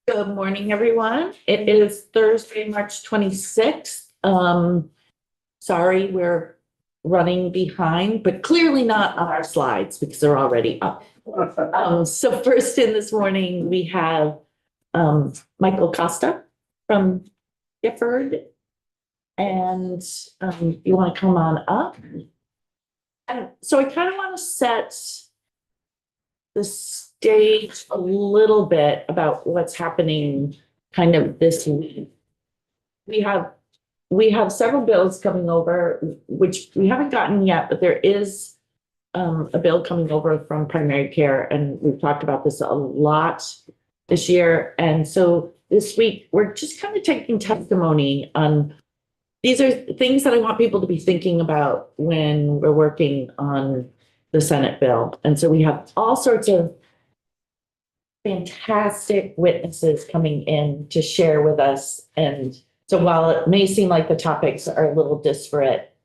Good morning, everyone. It is Thursday, March 26th. Sorry, we're running behind, but clearly not on our slides because they're already up. So first in this morning, we have Michael Costa from Gifford. And you want to come on up? And so I kind of want to set the stage a little bit about what's happening kind of this week. We have several bills coming over, which we haven't gotten yet, but there is a bill coming over from primary care, and we've talked about this a lot this year. And so this week, we're just kind of taking testimony on these are things that I want people to be thinking about when we're working on the Senate bill. And so we have all sorts of fantastic witnesses coming in to share with us. And so while it may seem like the topics are a little disparate,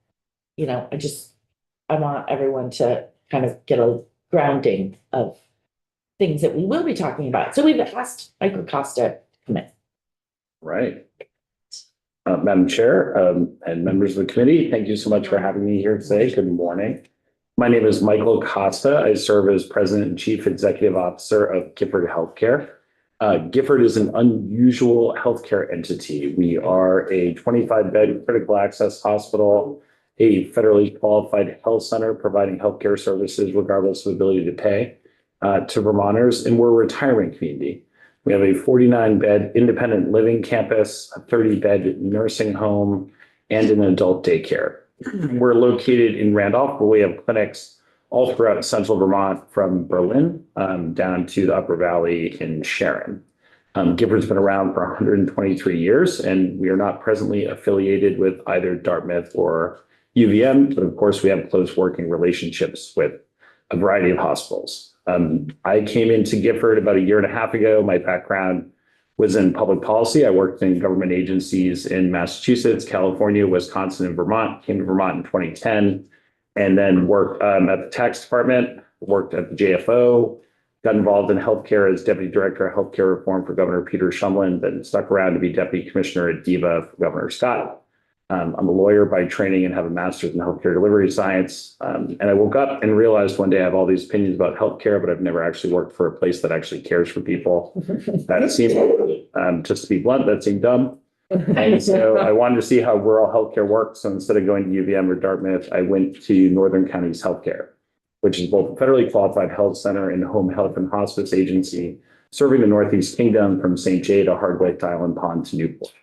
I want everyone to kind of get a grounding of things that we will be talking about. So we've asked Michael Costa to come in. Right. Madam Chair and members of the committee, thank you so much for having me here today. Good morning. My name is Michael Costa. I serve as President and Chief Executive Officer of Gifford Healthcare. Gifford is an unusual healthcare entity. We are a 25-bed critical access hospital, a federally qualified health center providing healthcare services regardless of ability to pay to Vermonters, and we're a retirement community. We have a 49-bed independent living campus, a 30-bed nursing home, and an adult daycare. We're located in Randolph, where we have clinics all throughout central Vermont, from Berlin down to the Upper Valley in Sharon. Gifford's been around for 123 years, and we are not presently affiliated with either Dartmouth or UVM, but of course we have close working relationships with a variety of hospitals. I came into Gifford about a year and a half ago. My background was in public policy. I worked in government agencies in Massachusetts, California, Wisconsin, and Vermont. Came to Vermont in 2010, and then worked at the tax department, worked at the JFO, got involved in healthcare as Deputy Director of Healthcare Reform for Governor Peter Shumlin, then stuck around to be Deputy Commissioner at DEVA for Governor Scott. I'm a lawyer by training and have a master's in healthcare delivery science. And I woke up and realized one day I have all these opinions about healthcare, but I've never actually worked for a place that actually cares for people. That seemed, just to be blunt, that seemed dumb. And so I wanted to see how rural healthcare works. So instead of going to UVM or Dartmouth, I went to Northern Counties Healthcare, which is both a federally qualified health center and home health and hospice agency, serving the Northeast Kingdom from St. Jay to Hardwick to Island Pond to Newport.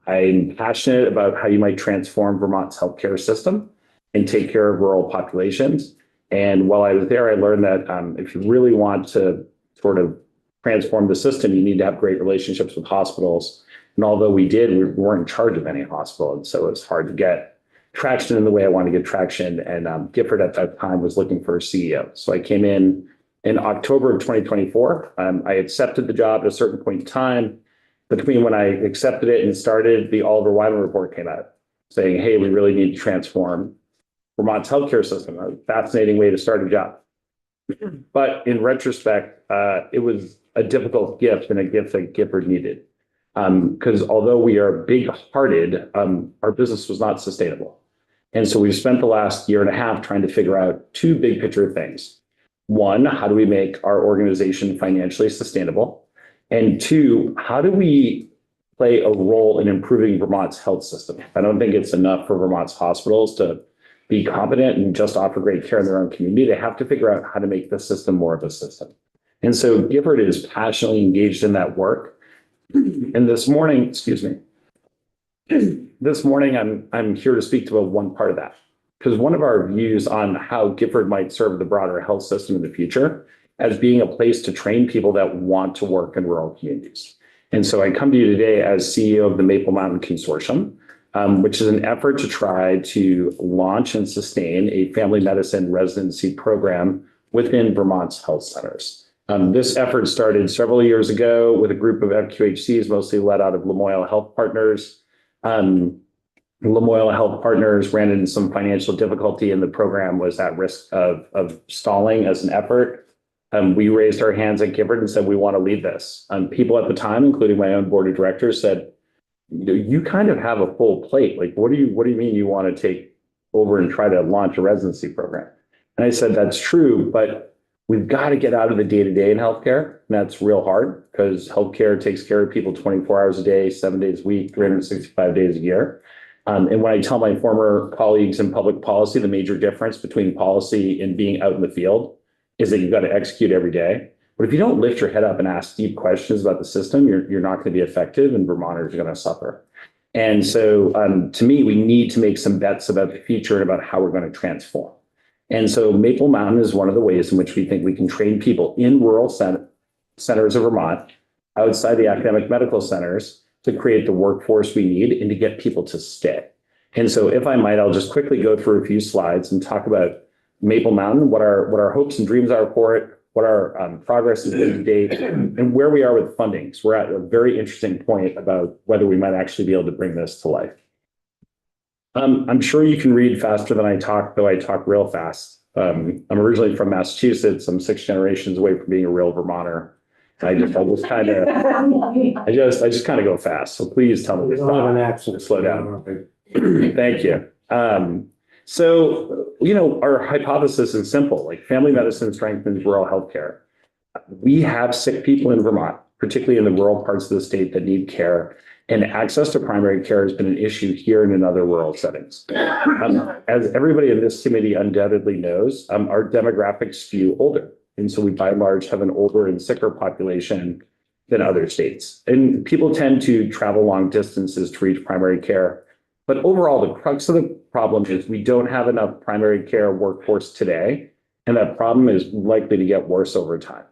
I'm passionate about how you might transform Vermont's healthcare system and take care of rural populations. And while I was there, I learned that if you really want to sort of transform the system, you need to have great relationships with hospitals. And although we did, we weren't in charge of any hospital. And so it's hard to get traction in the way I wanted to get traction. And Gifford at that time was looking for a CEO. So I came in October of 2024. I accepted the job at a certain point in time. Between when I accepted it and started, the Oliver Wyman report came out saying, hey, we really need to transform Vermont's healthcare system. A fascinating way to start a job. But in retrospect, it was a difficult gift and a gift that Gifford needed. Because although we are big-hearted, our business was not sustainable. And so we've spent the last year and a half trying to figure out two big picture things. One, how do we make our organization financially sustainable? And two, how do we play a role in improving Vermont's health system? I don't think it's enough for Vermont's hospitals to be competent and just offer great care in their own community. They have to figure out how to make the system more of a system. And so Gifford is passionately engaged in that work. And this morning, I'm here to speak to one part of that. Because one of our views on how Gifford might serve the broader health system in the future as being a place to train people that want to work in rural communities. And so I come to you today as CEO of the Maple Mountain Consortium, which is an effort to try to launch and sustain a family medicine residency program within Vermont's health centers. This effort started several years ago with a group of FQHCs, mostly led out of Lamoille Health Partners. Lamoille Health Partners ran into some financial difficulty, and the program was at risk of stalling as an effort. we raised our hands at Gifford and said, we want to lead this. People at the time, including my own board of directors, said, you kind of have a full plate. Like, what do you mean you want to take over and try to launch a residency program? And I said, that's true, but we've got to get out of the day-to-day in healthcare. And that's real hard because healthcare takes care of people 24 hours a day, 7 days a week, 365 days a year. And when I tell my former colleagues in public policy, the major difference between policy and being out in the field is that you've got to execute every day. But if you don't lift your head up and ask deep questions about the system, you're not going to be effective, and Vermonters are going to suffer. And so to me, we need to make some bets about the future and about how we're going to transform. And so Maple Mountain is one of the ways in which we think we can train people in rural centers of Vermont, outside the academic medical centers, to create the workforce we need and to get people to stay. And so if I might, I'll just quickly go through a few slides and talk about Maple Mountain, what our hopes and dreams are for it, what our progress has been to date, and where we are with funding. So we're at a very interesting point about whether we might actually be able to bring this to life. I'm sure you can read faster than I talk, though I talk real fast. I'm originally from Massachusetts. I'm 6 generations away from being a real Vermonter. I just kind of go fast. So please tell me to Don't have an stop. accent. Slow down. Thank you. So, our hypothesis is simple, like family medicine strengthens rural healthcare. We have sick people in Vermont, particularly in the rural parts of the state, that need care. And access to primary care has been an issue here and in other rural settings. As everybody in this committee undoubtedly knows, our demographics skew older. And so we, by and large, have an older and sicker population than other states. And people tend to travel long distances to reach primary care. But overall, the crux of the problem is we don't have enough primary care workforce today. And that problem is likely to get worse over time.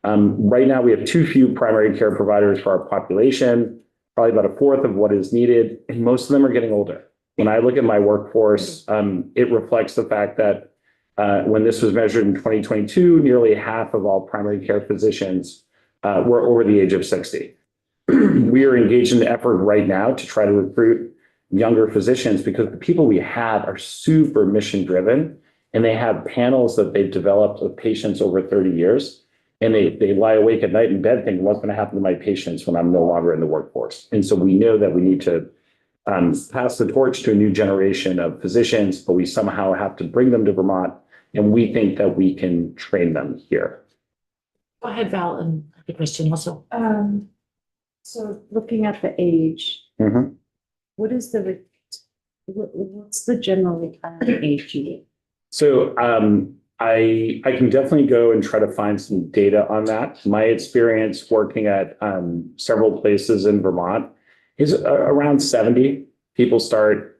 Right now, we have too few primary care providers for our population, probably about a fourth of what is needed. And most of them are getting older. When I look at my workforce, it reflects the fact that when this was measured in 2022, nearly half of all primary care physicians were over the age of 60. We are engaged in the effort right now to try to recruit younger physicians because the people we have are super mission driven, and they have panels that they've developed with patients over 30 years. And they lie awake at night in bed thinking, what's going to happen to my patients when I'm no longer in the workforce? And so we know that we need to pass the torch to a new generation of physicians, but we somehow have to bring them to Vermont. And we think that we can train them here. Go ahead, Val, and the question also. So looking at the age, Mhm. what's the general retirement age you need? So I can definitely go and try to find some data on that. My experience working at several places in Vermont is around 70. People start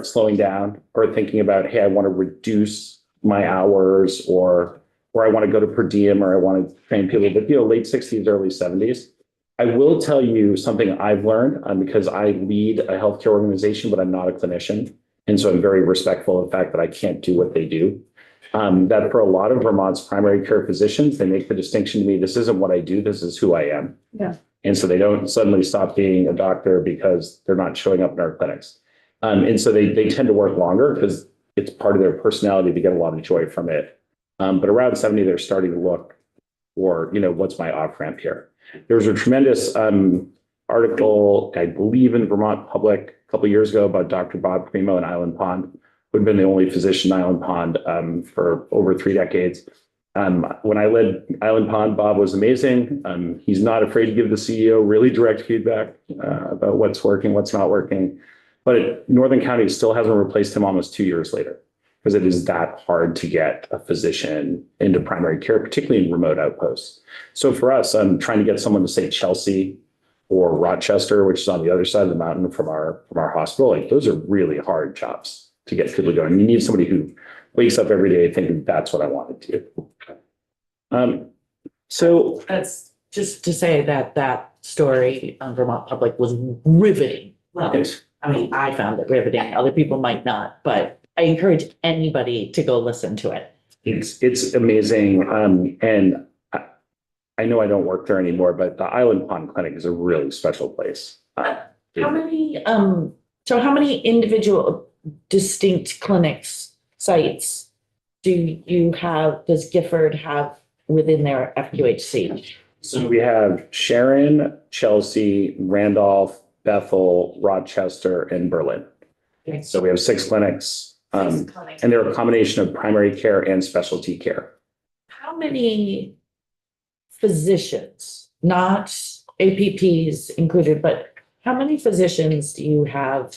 slowing down or thinking about, hey, I want to reduce my hours, or I want to go to per diem, or I want to train people, but late 60s, early 70s. I will tell you something I've learned because I lead a healthcare organization, but I'm not a clinician. And so I'm very respectful of the fact that I can't do what they do. That for a lot of Vermont's primary care physicians, they make the distinction to me, this isn't what I do, this is who I am. Yeah. And so they don't suddenly stop being a doctor because they're not showing up in our clinics. And so they tend to work longer because it's part of their personality to get a lot of joy from it. But around 70, they're starting to look for, what's my off-ramp here? There was a tremendous article, I believe in Vermont Public a couple of years ago, about Dr. Bob Primo in Island Pond, who had been the only physician in Island Pond for over 3 decades. When I led Island Pond, Bob was amazing. He's not afraid to give the CEO really direct feedback about what's working, what's not working. But Northern County still hasn't replaced him almost 2 years later, because it is that hard to get a physician into primary care, particularly in remote outposts. So for us, I'm trying to get someone to say Chelsea or Rochester, which is on the other side of the mountain from our hospital. Like, those are really hard jobs to get people going. You need somebody who wakes up every day thinking that's what I want to do. So That's just to say that story on Vermont Public was riveting. Well, yes. I mean, I found it riveting. Other people might not, but I encourage anybody to go listen to it. It's amazing. And I know I don't work there anymore, but the Island Pond Clinic is a really special place. How many individual distinct clinics, sites does Gifford have within their FQHC? So we have Sharon, Chelsea, Randolph, Bethel, Rochester, and Berlin. So we have 6 clinics, and they're a combination of primary care and specialty care. How many physicians, not APPs included, but how many physicians do you have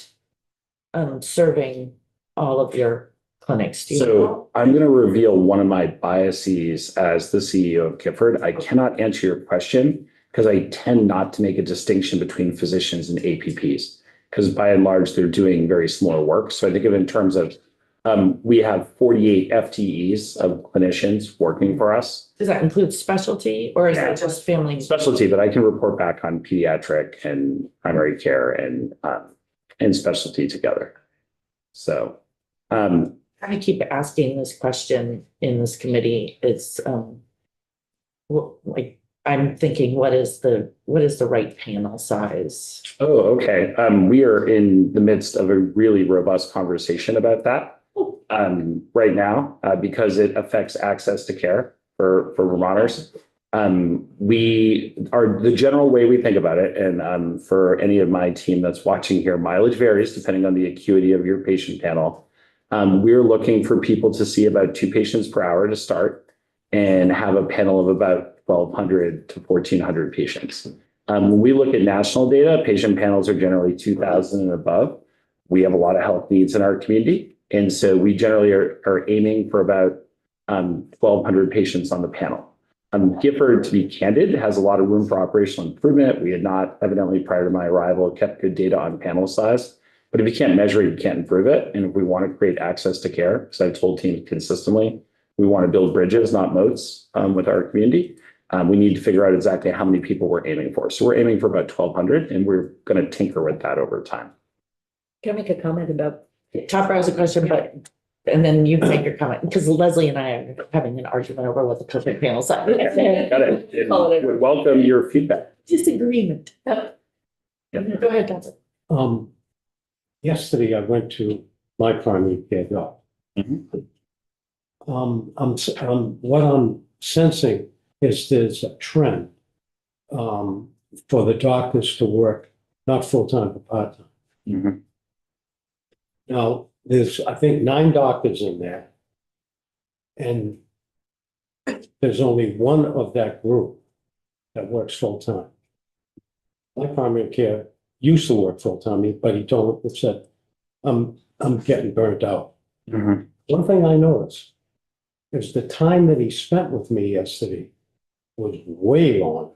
serving all of your clinics? Do you know? So I'm going to reveal one of my biases as the CEO of Gifford. I cannot answer your question because I tend not to make a distinction between physicians and APPs because by and large, they're doing very similar work. So I think of it in terms of we have 48 FTEs of clinicians working for us. Does that include specialty or is Yeah. that just family? Specialty, but I can report back on pediatric and primary care and specialty together. So, I keep asking this question in this committee. It's like I'm thinking, what is the right panel size? oh, okay. We are in the midst of a really robust conversation about that right now because it affects access to care for Vermonters. The general way we think about it, and for any of my team that's watching here, mileage varies depending on the acuity of your patient panel. We're looking for people to see about 2 patients per hour to start and have a panel of about 1,200 to 1,400 patients. When we look at national data, patient panels are generally 2,000 and above. We have a lot of health needs in our community. And so we generally are aiming for about 1,200 patients on the panel. Gifford, to be candid, has a lot of room for operational improvement. We had not, evidently prior to my arrival, kept good data on panel size. But if you can't measure it, you can't improve it. And if we want to create access to care, because I've told teams consistently, we want to build bridges, not moats with our community. We need to figure out exactly how many people we're aiming for. So we're aiming for about 1,200, and we're going to tinker with that over time. Can I make a comment about? Topper has a question, and then you make your comment, because Leslie and I are having an argument over what the perfect panel size is. Got it. And we welcome your feedback. Disagreement. Yeah. Go ahead, Topper. Yesterday, I went to my primary care doc. Mhm. What I'm sensing is there's a trend for the doctors to work not full-time but part-time. Mhm. Now, there's, I think, 9 doctors in there. And there's only one of that group that works full-time. My primary care used to work full-time, but he said, I'm getting burnt out. Mhm. One thing I noticed is the time that he spent with me yesterday was way long.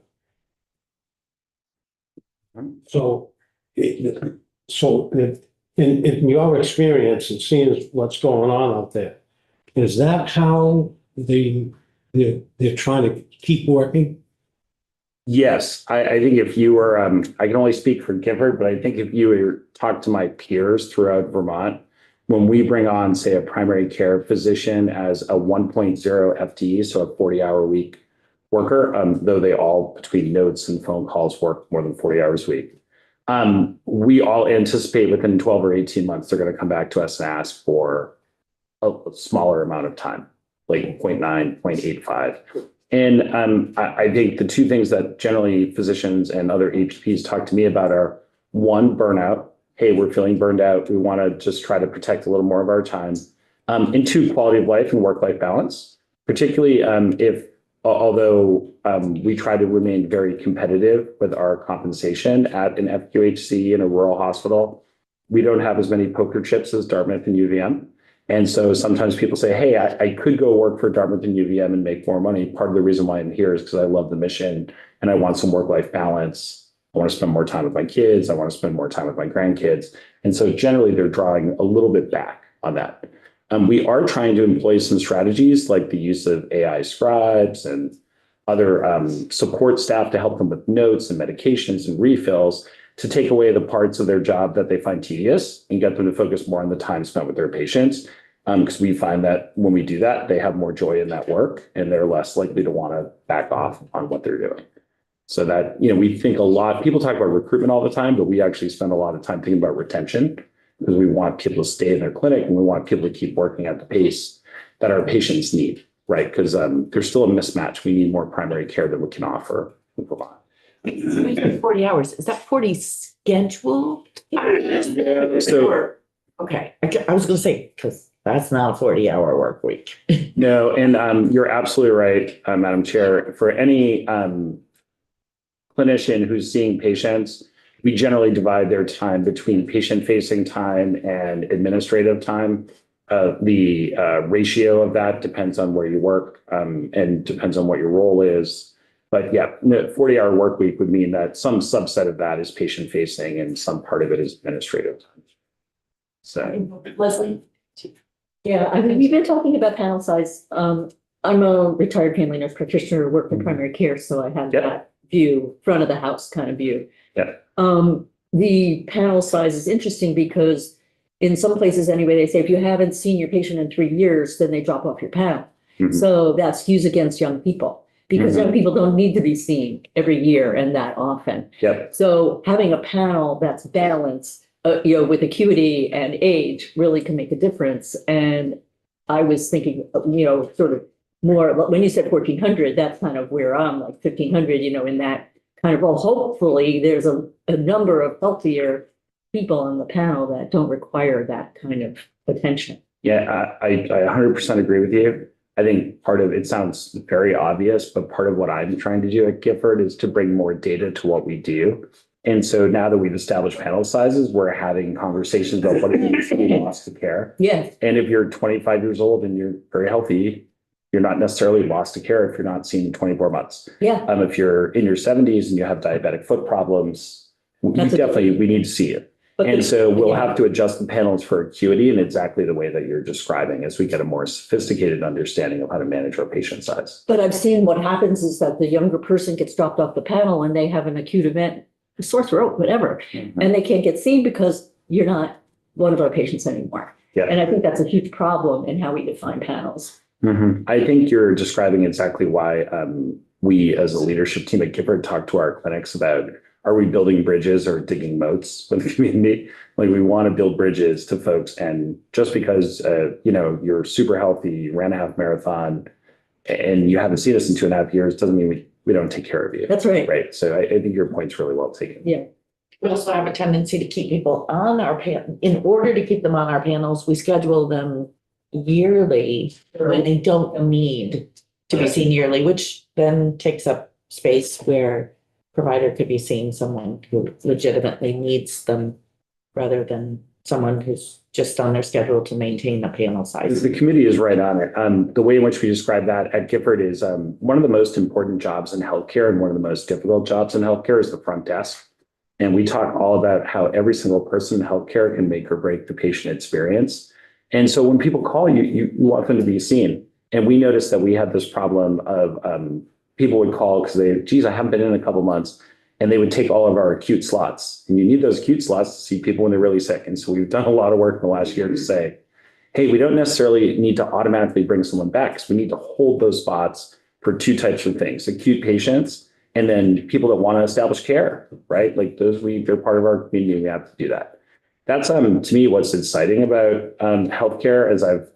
So, in your experience and seeing what's going on out there, is that how they're trying to keep working? Yes, I think if you were, I can only speak for Gifford, but I think if you were talk to my peers throughout Vermont, when we bring on, say, a primary care physician as a 1.0 FTE, so a 40-hour week worker, though they all between notes and phone calls work more than 40 hours a week. We all anticipate within 12 or 18 months, they're going to come back to us and ask for a smaller amount of time, like 0.9, 0.85. And I think the 2 things that generally physicians and other HPs talk to me about are 1, burnout. Hey, we're feeling burned out. We want to just try to protect a little more of our time. And 2, quality of life and work-life balance, particularly although we try to remain very competitive with our compensation at an FQHC in a rural hospital. We don't have as many poker chips as Dartmouth and UVM. And so sometimes people say, hey, I could go work for Dartmouth and UVM and make more money. Part of the reason why I'm here is because I love the mission and I want some work-life balance. I want to spend more time with my kids. I want to spend more time with my grandkids. And so generally they're drawing a little bit back on that. We are trying to employ some strategies like the use of AI scribes and other support staff to help them with notes and medications and refills to take away the parts of their job that they find tedious and get them to focus more on the time spent with their patients. Because we find that when we do that, they have more joy in that work and they're less likely to want to back off on what they're doing. So that, we think a lot, people talk about recruitment all the time, but we actually spend a lot of time thinking about retention because we want people to stay in their clinic and we want people to keep working at the pace that our patients need, right? Because there's still a mismatch. We need more primary care than we can offer in Vermont. We said 40 hours. Is that 40 scheduled? So Okay, I was gonna say, because that's not a 40-hour work week. no, and you're absolutely right, Madam Chair. For any clinician who's seeing patients, we generally divide their time between patient-facing time and administrative time. The ratio of that depends on where you work and depends on what your role is. But yeah, 40-hour work week would mean that some subset of that is patient-facing and some part of it is administrative time. So, Leslie? Yeah, I mean, we've been talking about panel size. I'm a retired family nurse practitioner, work in primary care, so I have Yeah. that view, front of the house kind of view. Yeah. The panel size is interesting because in some places anyway, they say if you haven't seen your patient in 3 years, then they drop off your panel. Mhm. So that skews against young people because young people don't need to be seen every year and that often. yep. So having a panel that's balanced, with acuity and age really can make a difference. And I was thinking, sort of more, when you said 1,400, that's kind of where I'm like 1,500, in that kind of, well, hopefully there's a number of healthier people on the panel that don't require that kind of attention. Yeah, I 100% agree with you. I think part of it sounds very obvious, but part of what I'm trying to do at Gifford is to bring more data to what we do. And so now that we've established panel sizes, we're having conversations about what it means to be lost to care. Yeah, And if you're 25 years old and you're very healthy, you're not necessarily lost to care if you're not seen in 24 months. yeah. If you're in your 70s and you have diabetic foot problems, we That's need to see it. But And so we'll yeah. have to adjust the panels for acuity in exactly the way that you're describing as we get a more sophisticated understanding of how to manage our patient size. But I've seen what happens is that the younger person gets dropped off the panel and they have an acute event, sore throat, whatever, and they can't get seen because you're not one of our patients anymore. Yeah. And I think that's a huge problem in how we define panels. I think you're describing exactly why we as a leadership team at Gifford talk to our clinics about, are we building bridges or digging moats with the community? Like we want to build bridges to folks. And just because, you're super healthy, you ran a half marathon and you haven't seen us in 2.5 years, doesn't mean we don't take care of you. That's right. Right. So I think your point's really well taken. Yeah. We also have a tendency to keep people on our in order to keep them on our panels, we schedule them yearly when they don't need to be seen yearly, which then takes up space where provider could be seeing someone who legitimately needs them rather than someone who's just on their schedule to maintain a panel size. The committee is right on it. The way in which we describe that at Gifford is one of the most important jobs in healthcare and one of the most difficult jobs in healthcare is the front desk. And we talk all about how every single person in healthcare can make or break the patient experience. And so when people call you, you want them to be seen. And we noticed that we had this problem of people would call because I haven't been in a couple months. And they would take all of our acute slots. And you need those acute slots to see people when they're really sick. And so we've done a lot of work in the last year to say, hey, we don't necessarily need to automatically bring someone back because we need to hold those spots for two types of things, acute patients and then people that want to establish care, right? Like they're part of our community. We have to do that. That's to me what's exciting about healthcare as I've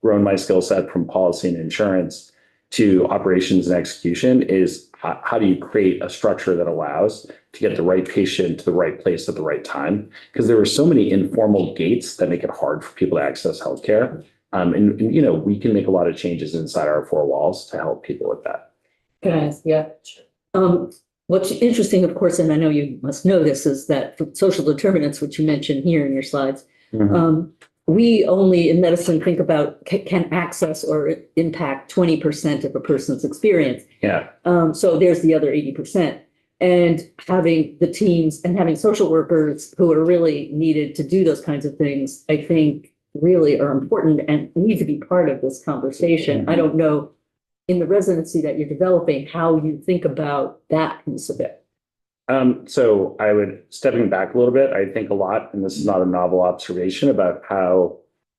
grown my skill set from policy and insurance to operations and execution is how do you create a structure that allows to get the right patient to the right place at the right time? Because there are so many informal gates that make it hard for people to access healthcare. And we can make a lot of changes inside our four walls to help people with that. Can I ask? Yeah. What's interesting, of course, and I know you must know this, is that for social determinants, which you mentioned here in your slides, we only in medicine think about can access or impact 20% of a person's experience. Yeah. So there's the other 80%. And having the teams and having social workers who are really needed to do those kinds of things, I think really are important and need to be part of this conversation. I don't know in the residency that you're developing, how you think about that piece of it. So I would, stepping back a little bit, I think a lot, and this is not a novel observation, about how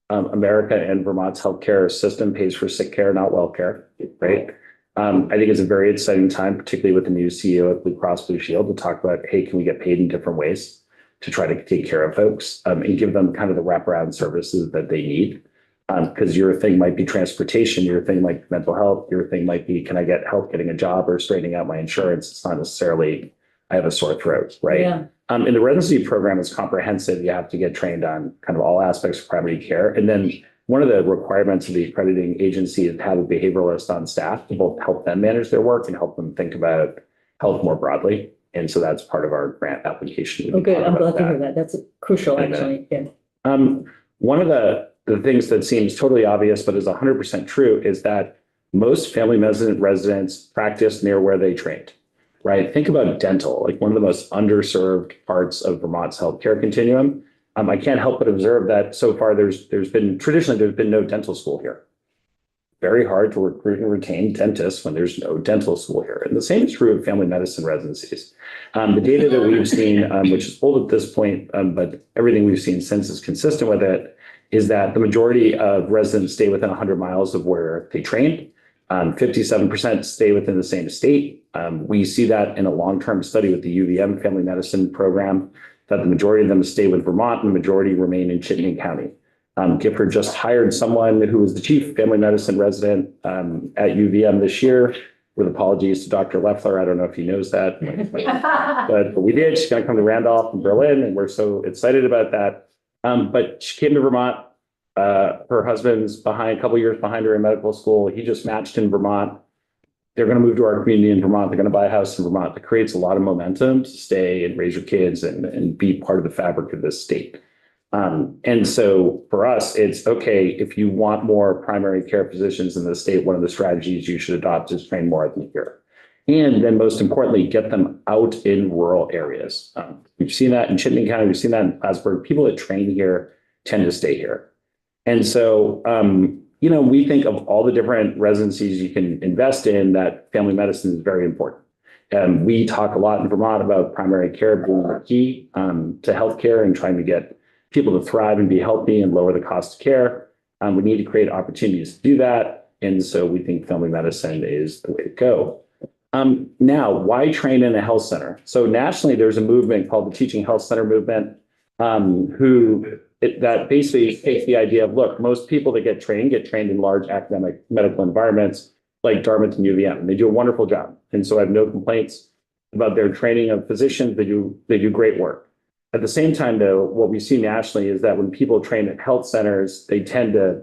America and Vermont's healthcare system pays for sick care, not well care, right? I think it's a very exciting time, particularly with the new CEO of Blue Cross Blue Shield, to talk about, hey, can we get paid in different ways to try to take care of folks and give them kind of the wraparound services that they need. Because your thing might be transportation, your thing might be mental health, your thing might be, can I get help getting a job or straightening out my insurance? It's not necessarily, I have a sore throat, right? Yeah. And the residency program is comprehensive. You have to get trained on kind of all aspects of primary care. And then one of the requirements of the accrediting agency is to have a behavioralist on staff to both help them manage their work and help them think about health more broadly. And so that's part of our grant application. Okay, I'm glad to hear that. That's crucial, In a actually. Yeah. One of the things that seems totally obvious, but is 100% true, is that most family medicine residents practice near where they trained, right? Think about dental, like one of the most underserved parts of Vermont's healthcare continuum. I can't help but observe that so far there's been no dental school here. Very hard to recruit and retain dentists when there's no dental school here. And the same is true of family medicine residencies. The data that we've seen, which is old at this point, but everything we've seen since is consistent with it, is that the majority of residents stay within 100 miles of where they trained. 57% stay within the same state. We see that in a long-term study with the UVM family medicine program, that the majority of them stay with Vermont and the majority remain in Chittenden County. Gifford just hired someone who was the chief family medicine resident at UVM this year, with apologies to Dr. Leffler. I don't know if he knows that, but we did. She's going to come to Randolph and Berlin, and we're so excited about that. But she came to Vermont. Her husband's a couple years behind her in medical school. He just matched in Vermont. They're going to move to our community in Vermont. They're going to buy a house in Vermont. That creates a lot of momentum to stay and raise your kids and be part of the fabric of this state. And so for us, it's okay, if you want more primary care physicians in the state, one of the strategies you should adopt is train more of them here. And then most importantly, get them out in rural areas. We've seen that in Chittenden County. We've seen that in Plattsburgh. People that train here tend to stay here. And so, we think of all the different residencies you can invest in, that family medicine is very important. And we talk a lot in Vermont about primary care being key to healthcare and trying to get people to thrive and be healthy and lower the cost of care. We need to create opportunities to do that. And so we think family medicine is the way to go. Now, why train in a health center? So nationally, there's a movement called the Teaching Health Center Movement, that basically takes the idea of, look, most people that get trained in large academic medical environments like Dartmouth and UVM, and they do a wonderful job. And so I have no complaints about their training of physicians. They do great work. At the same time, though, what we see nationally is that when people train at health centers, they tend to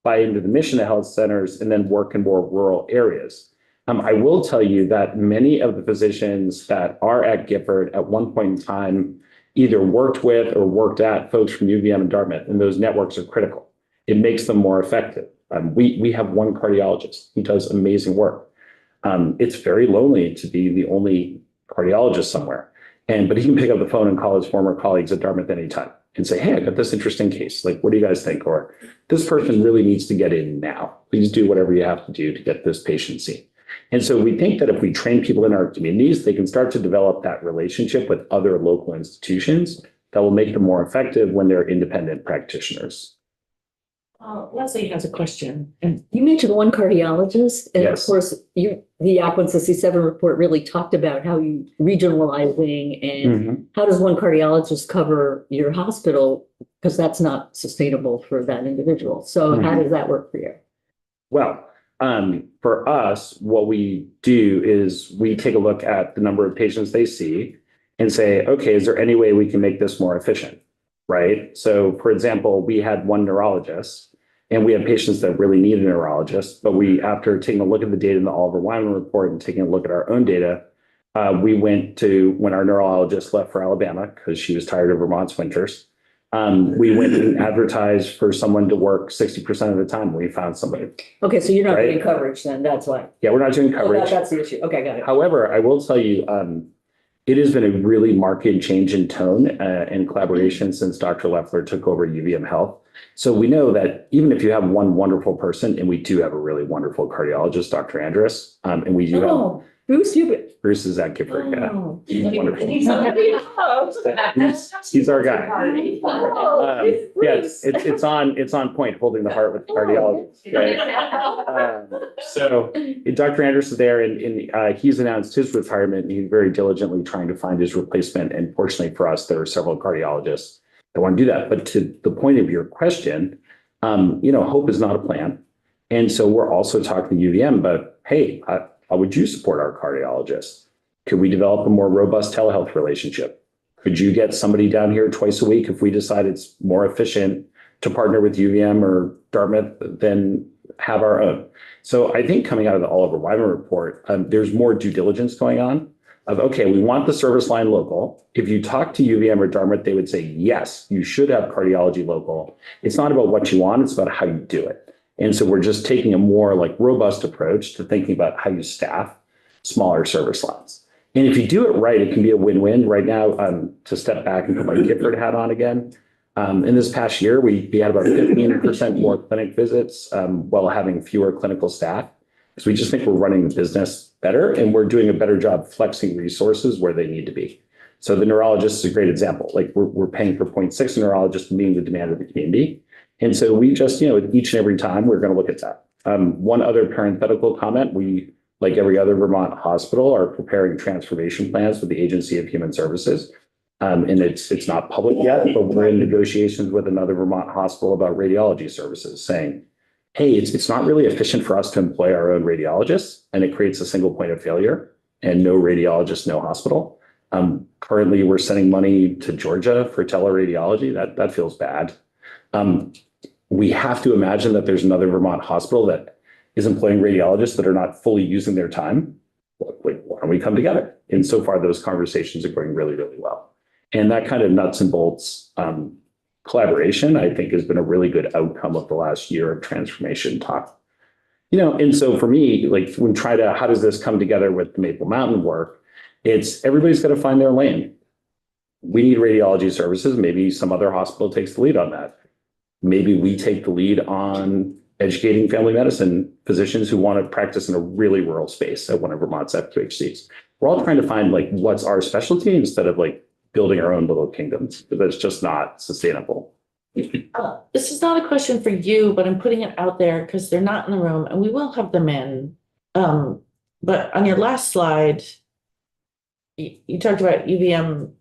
buy into the mission of health centers and then work in more rural areas. I will tell you that many of the physicians that are at Gifford at one point in time either worked with or worked at folks from UVM and Dartmouth, and those networks are critical. It makes them more effective. We have one cardiologist who does amazing work. It's very lonely to be the only cardiologist somewhere. But he can pick up the phone and call his former colleagues at Dartmouth anytime and say, hey, I got this interesting case. Like, what do you guys think? Or this person really needs to get in now. Please do whatever you have to do to get this patient seen. And so we think that if we train people in our communities, they can start to develop that relationship with other local institutions that will make them more effective when they're independent practitioners. Leslie has a question. And You mentioned one cardiologist, and of Yes. course, the Aquin 67 report really talked about how you regionalizing and how does one cardiologist cover your hospital? Because that's not sustainable for that individual. So how does that work for you? Well, for us, what we do is we take a look at the number of patients they see and say, okay, is there any way we can make this more efficient? Right. So, for example, we had one neurologist and we had patients that really need a neurologist, but after taking a look at the data in the Oliver Wyman report and taking a look at our own data, we went to, when our neurologist left for Alabama because she was tired of Vermont's winters, we went and advertised for someone to work 60% of the time. We found somebody. Okay, so you're not Right. getting coverage then, that's why. Yeah, we're not doing Oh, coverage. that's the issue. Okay, got it. However, I will tell you, it has been a really marked change in tone and collaboration since Dr. Leffler took over UVM Health. So we know that even if you have one wonderful person, and we do have a really wonderful cardiologist, Dr. Andrus, and we do have Oh, Bruce, Bruce is at Gifford. Yeah. Oh. He's wonderful. He's He's our guy. Yes, it's on point, holding the heart with the cardiologist. Right? So Dr. Andrus is there and he's announced his retirement and he's very diligently trying to find his replacement. And fortunately for us, there are several cardiologists that want to do that. But to the point of your question, Hope is not a plan. And so we're also talking to UVM about, hey, how would you support our cardiologist? Could we develop a more robust telehealth relationship? Could you get somebody down here twice a week if we decide it's more efficient to partner with UVM or Dartmouth than have our own? So I think coming out of the Oliver Wyman report, there's more due diligence going on of, okay, we want the service line local. If you talk to UVM or Dartmouth, they would say, yes, you should have cardiology local. It's not about what you want, it's about how you do it. And so we're just taking a more like robust approach to thinking about how you staff smaller service lines. And if you do it right, it can be a win-win. Right now, to step back and put my Gifford hat on again, in this past year, we had about 15% more clinic visits while having fewer clinical staff. So we just think we're running the business better and we're doing a better job flexing resources where they need to be. So the neurologist is a great example. Like we're paying for 0.6 neurologists meeting the demand of the community. And so we just, each and every time we're going to look at that. One other parenthetical comment, we, like every other Vermont hospital, are preparing transformation plans with the Agency of Human Services. And it's not public yet, but we're in negotiations with another Vermont hospital about radiology services saying, hey, it's not really efficient for us to employ our own radiologists, and it creates a single point of failure and no radiologist, no hospital. Currently, we're sending money to Georgia for teleradiology. That feels bad. We have to imagine that there's another Vermont hospital that is employing radiologists that are not fully using their time. Why don't we come together? And so far, those conversations are going really, really well. And that kind of nuts and bolts collaboration, I think, has been a really good outcome of the last year of transformation talk. And so for me, like when how does this come together with the Maple Mountain work? It's everybody's got to find their lane. We need radiology services. Maybe some other hospital takes the lead on that. Maybe we take the lead on educating family medicine physicians who want to practice in a really rural space at one of Vermont's FQHCs. We're all trying to find like what's our specialty instead of like building our own little kingdoms. That's just not sustainable. This is not a question for you, but I'm putting it out there because they're not in the room and we will have them in. But on your last slide, you talked about UVM,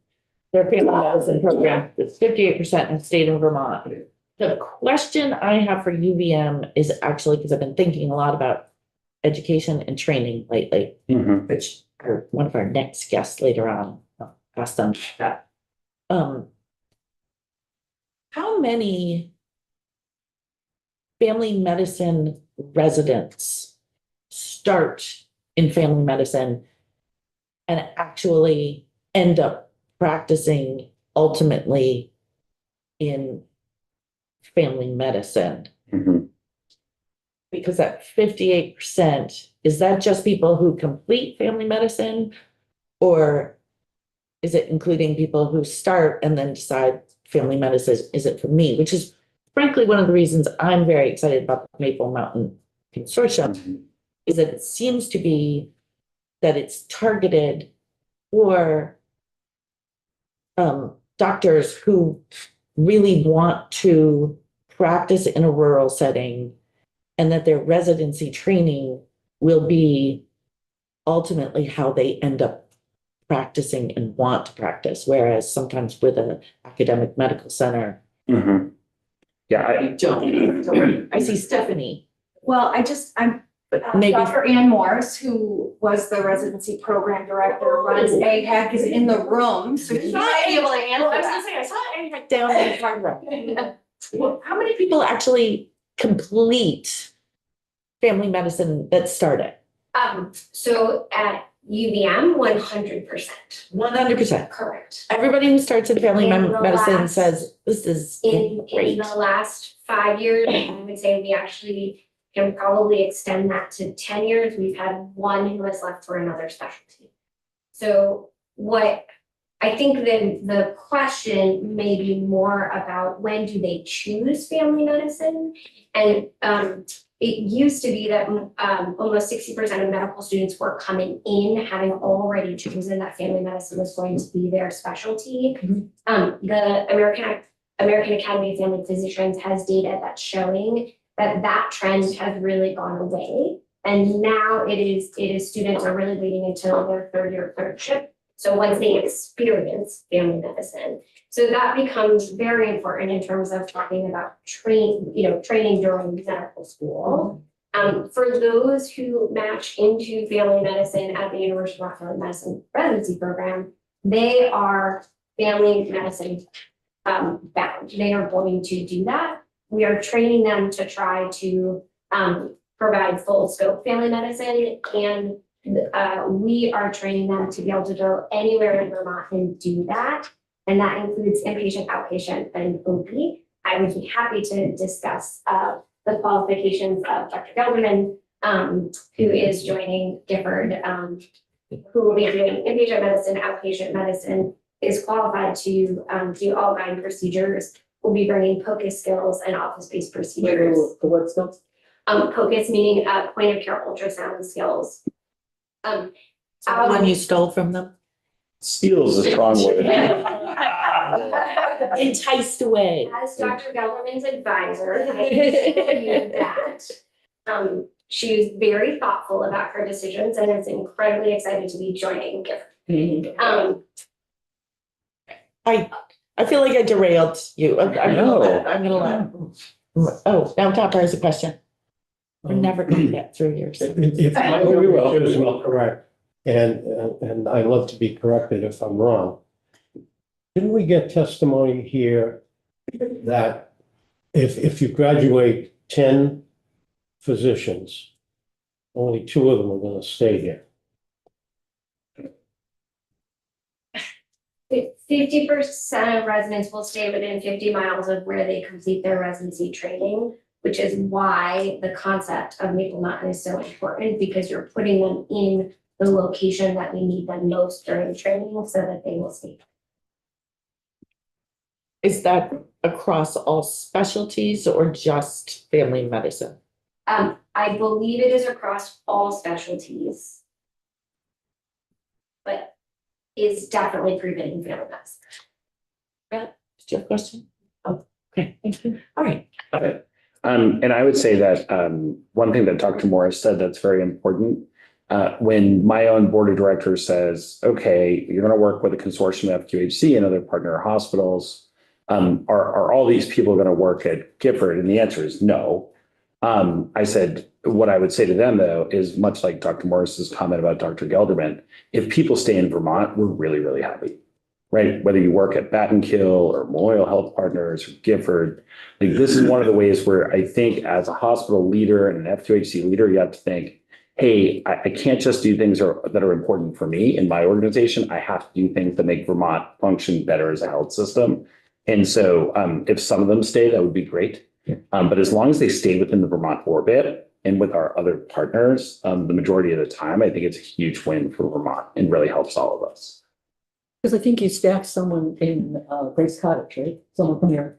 their family medicine program, it's 58% in the state of Vermont. The question I have for UVM is actually, because I've been thinking a lot about education and training lately, which are one of our next guests later on. I'll ask them that. How many family medicine residents start in family medicine and actually end up practicing ultimately in family medicine? Because that 58%, is that just people who complete family medicine? Or is it including people who start and then decide family medicine isn't for me? Which is frankly one of the reasons I'm very excited about the Maple Mountain Consortium, is that it seems to be that it's targeted for doctors who really want to practice in a rural setting, and that their residency training will be ultimately how they end up practicing and want to practice. Whereas sometimes with an academic medical center, Yeah, I see Stephanie. Well, But maybe Dr. Ann Morris, who was the residency program director, runs AHEC, is in the room, so she might be able to answer that. I saw AHEC down in Barbara. How many people actually complete family medicine that started? So at UVM, 100%. 100%. Correct. Everybody who starts in family In the medicine last- says this is In great. the last 5 years, I would say we actually can probably extend that to 10 years. We've had one who has left for another specialty. So what I think the question may be more about when do they choose family medicine? And it used to be that almost 60% of medical students were coming in having already chosen that family medicine was going to be their specialty. The American Academy of Family Physicians has data that's showing that trend has really gone away. And now it is students are really waiting until their third year clerkship So once they experience family medicine, so that becomes very important in terms of talking about training during medical school. For those who match into family medicine at the University of Rock Island Medicine residency program, they are family medicine bound. They are going to do that. We are training them to try to provide full scope family medicine, and we are training them to be able to go anywhere in Vermont and do that. And that includes inpatient, outpatient, and OP. I would be happy to discuss the qualifications of Dr. Gelderman, who is joining Gifford, who will be doing inpatient medicine, outpatient medicine, is qualified to do all gyne procedures. We'll be bringing POCUS skills and office-based procedures. The what skills? POCUS meaning point of care ultrasound skills. The one you stole from them? Steal is a strong word. Enticed away. As Dr. Gelderman's advisor, I can tell you that she was very thoughtful about her decisions and is incredibly excited to be joining Gifford. I feel like I derailed you. I'm gonna let, oh, now Dr. has a question. We're never gonna get through yours. If my memory is well correct, and I love to be corrected if I'm wrong. Didn't we get testimony here that if you graduate 10 physicians, only 2 of them are going to stay here? 50% of residents will stay within 50 miles of where they complete their residency training, which is why the concept of Maple Mountain is so important, because you're putting them in the location that we need them most during training so that they will stay. Is that across all specialties or just family medicine? I believe it is across all specialties, but is definitely proven in family medicine. Brett, did you have a question? Oh, okay, thank you. All right. Got it. And I would say that one thing that Dr. Morris said that's very important, when my own board of directors says, okay, you're going to work with a consortium of FQHC and other partner hospitals, are all these people going to work at Gifford? And the answer is no. I said, what I would say to them, though, is much like Dr. Morris's comment about Dr. Gelderman, if people stay in Vermont, we're really, really happy, right? Whether you work at Battenkill or Memorial Health Partners or Gifford, like this is one of the ways where I think as a hospital leader and an FQHC leader, you have to think, hey, I can't just do things that are important for me in my organization. I have to do things that make Vermont function better as a health system. And so if some of them stay, that would be great. But as long as they stay within the Vermont orbit and with our other partners, the majority of the time, I think it's a huge win for Vermont and really helps all of us. Because I think you staffed someone in Grace Cottage, right? Someone from your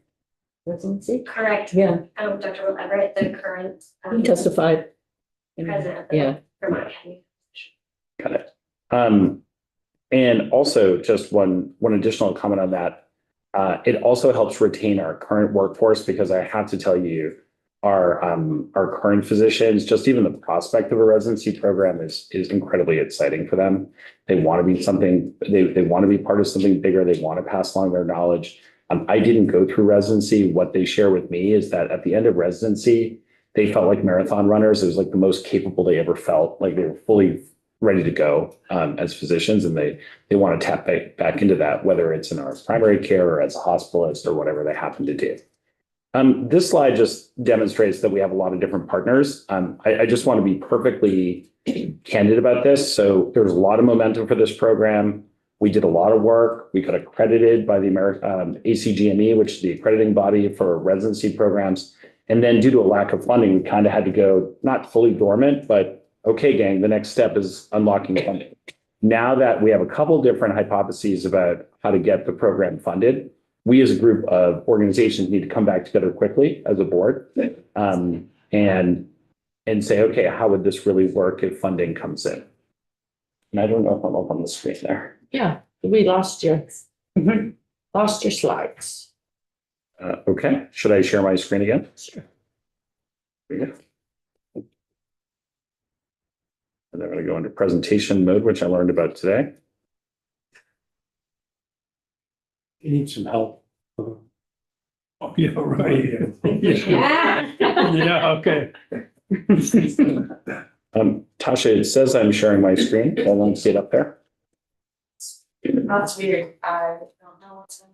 residency? Correct. Yeah, Dr. Will Everett, the current he testified. president of the Yeah. Vermont Academy. Got it. And also just one additional comment on that. It also helps retain our current workforce, because I have to tell you, our current physicians, just even the prospect of a residency program is incredibly exciting for them. They want to be something, they want to be part of something bigger. They want to pass along their knowledge. I didn't go through residency. What they share with me is that at the end of residency, they felt like marathon runners. It was like the most capable they ever felt. Like they were fully ready to go as physicians, and they want to tap back into that, whether it's in our primary care or as a hospitalist or whatever they happen to do. This slide just demonstrates that we have a lot of different partners. I just want to be perfectly candid about this. So there's a lot of momentum for this program. We did a lot of work. We got accredited by the American ACGME, which is the accrediting body for residency programs. And then due to a lack of funding, we kind of had to go not fully dormant, but okay, gang, the next step is unlocking funding. Now that we have a couple different hypotheses about how to get the program funded, we as a group of organizations need to come back together quickly as a board and say, okay, how would this really work if funding comes in? And I don't know if I'm up on the screen there. Yeah, we lost your slides. Okay, should I share my screen again? Sure. There we go. And I'm going to go into presentation mode, which I learned about today. You need some help. Oh, yeah, right. Yeah. Yeah, okay. Tasha, it says I'm sharing my screen. I won't see it up there. That's weird. I don't know what's in.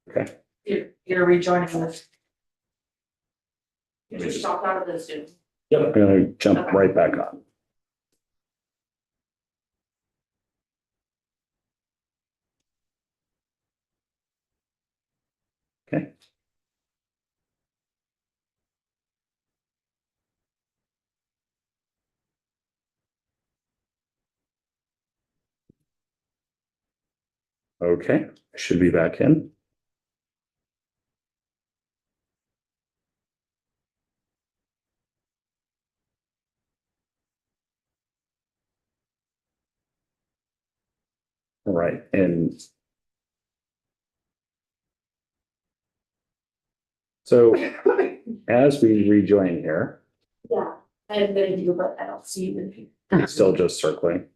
Okay. You're rejoining this. You just stopped out of the Zoom. Yep. I'm gonna jump right back on. Okay. Okay, should be back in. All right, and so as we rejoin here, Yeah, I'm gonna do, but I don't see you. it's still just circling.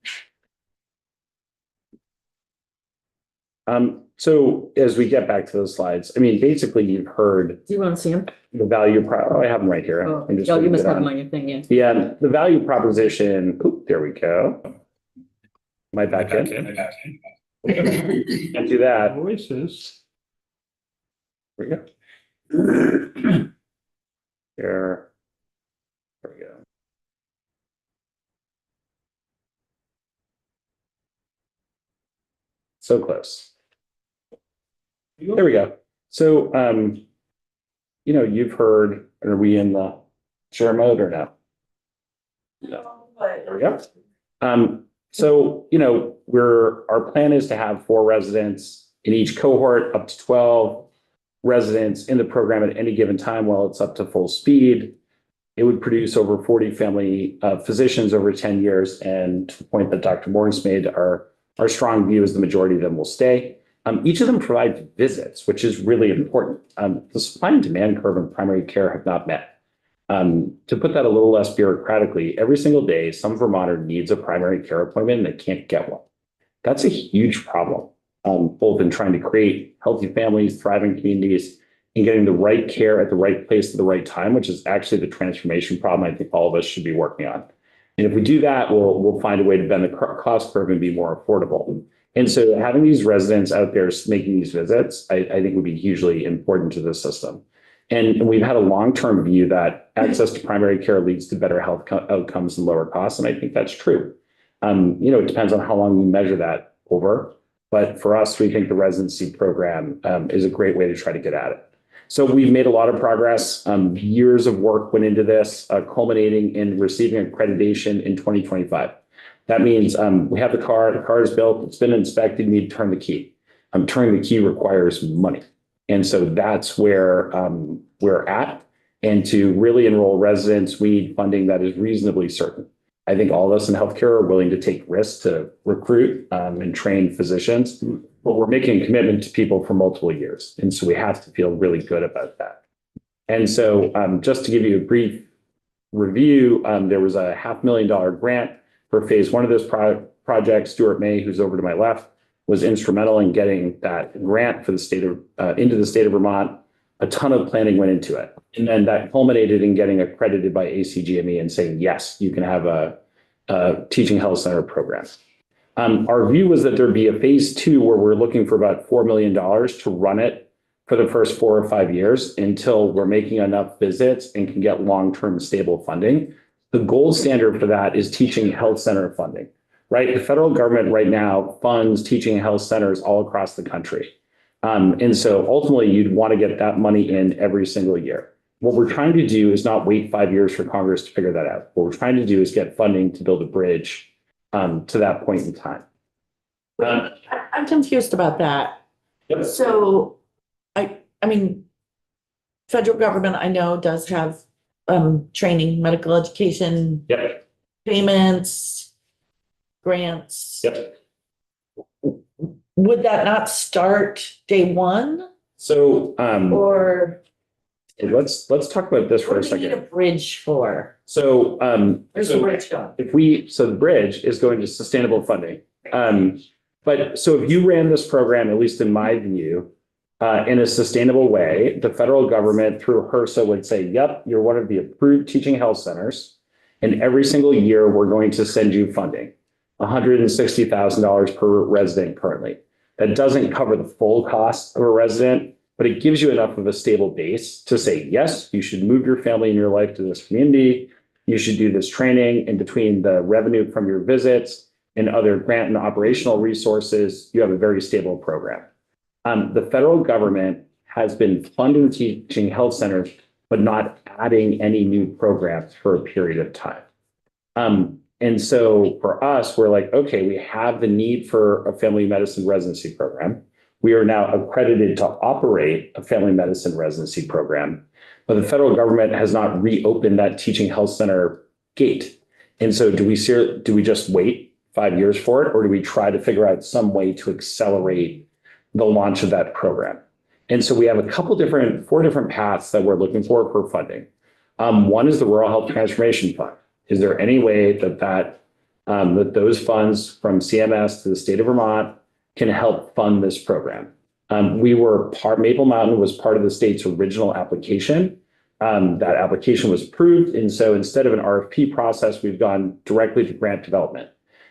So as we get back to those slides, I mean, basically you've heard Do you want to see them? the value oh, I have them right here. Oh, I'm just you gonna must get have them on. on your thing, yeah. Yeah, the value proposition, there we go. Am I back in? Can't do that. Voices. There we go. Here. There we go. So close. There we go. So, you've heard, are we in the share mode or no? No, but. There we go. So, our plan is to have 4 residents in each cohort, up to 12 residents in the program at any given time while it's up to full speed. It would produce over 40 family physicians over 10 years. And to the point that Dr. Morris made, our strong view is the majority of them will stay. Each of them provides visits, which is really important. The supply and demand curve in primary care have not met. To put that a little less bureaucratically, every single day, some Vermonter needs a primary care appointment and they can't get one. That's a huge problem, both in trying to create healthy families, thriving communities, and getting the right care at the right place at the right time, which is actually the transformation problem I think all of us should be working on. And if we do that, we'll find a way to bend the cost curve and be more affordable. And so having these residents out there making these visits, I think would be hugely important to the system. And we've had a long-term view that access to primary care leads to better health outcomes and lower costs. And I think that's true. It depends on how long you measure that over. But for us, we think the residency program is a great way to try to get at it. So we've made a lot of progress. Years of work went into this, culminating in receiving accreditation in 2025. That means we have the car is built, it's been inspected, you need to turn the key. Turning the key requires money. And so that's where we're at. And to really enroll residents, we need funding that is reasonably certain. I think all of us in healthcare are willing to take risks to recruit and train physicians, but we're making a commitment to people for multiple years. And so we have to feel really good about that. And so just to give you a brief review, there was a $500,000 grant for phase 1 of this project. Stuart May, who's over to my left, was instrumental in getting that grant for the state of into the state of Vermont. A ton of planning went into it. And then that culminated in getting accredited by ACGME and saying, yes, you can have a teaching health center program. Our view was that there'd be a phase 2 where we're looking for about $4 million to run it for the first 4 or 5 years until we're making enough visits and can get long-term stable funding. The gold standard for that is teaching health center funding, right? The federal government right now funds teaching health centers all across the country. And so ultimately you'd want to get that money in every single year. What we're trying to do is not wait 5 years for Congress to figure that out. What we're trying to do is get funding to build a bridge to that point in time. I'm confused about that. Yep. So, I mean, federal government, I know, does have training, medical education, Yep. payments, grants. Yep. Would that not start day one So or? Let's talk about this for a What do we need a second. bridge for? So, Where's the bridge going? so the bridge is going to sustainable funding. But so if you ran this program, at least in my view, in a sustainable way, the federal government through HRSA would say, yep, you're one of the approved teaching health centers. And every single year, we're going to send you funding, $160,000 per resident currently. That doesn't cover the full cost of a resident, but it gives you enough of a stable base to say, yes, you should move your family and your life to this community. You should do this training, and between the revenue from your visits and other grant and operational resources, you have a very stable program. The federal government has been funding teaching health centers, but not adding any new programs for a period of time. And so for us, we're like, okay, we have the need for a family medicine residency program. We are now accredited to operate a family medicine residency program, but the federal government has not reopened that teaching health center gate. And so do we just wait 5 years for it, or do we try to figure out some way to accelerate the launch of that program? And so we have four different paths that we're looking for funding. One is the Rural Health Transformation Fund. Is there any way that those funds from CMS to the state of Vermont can help fund this program? Maple Mountain was part of the state's original application. That application was approved. And so instead of an RFP process, we've gone directly to grant development.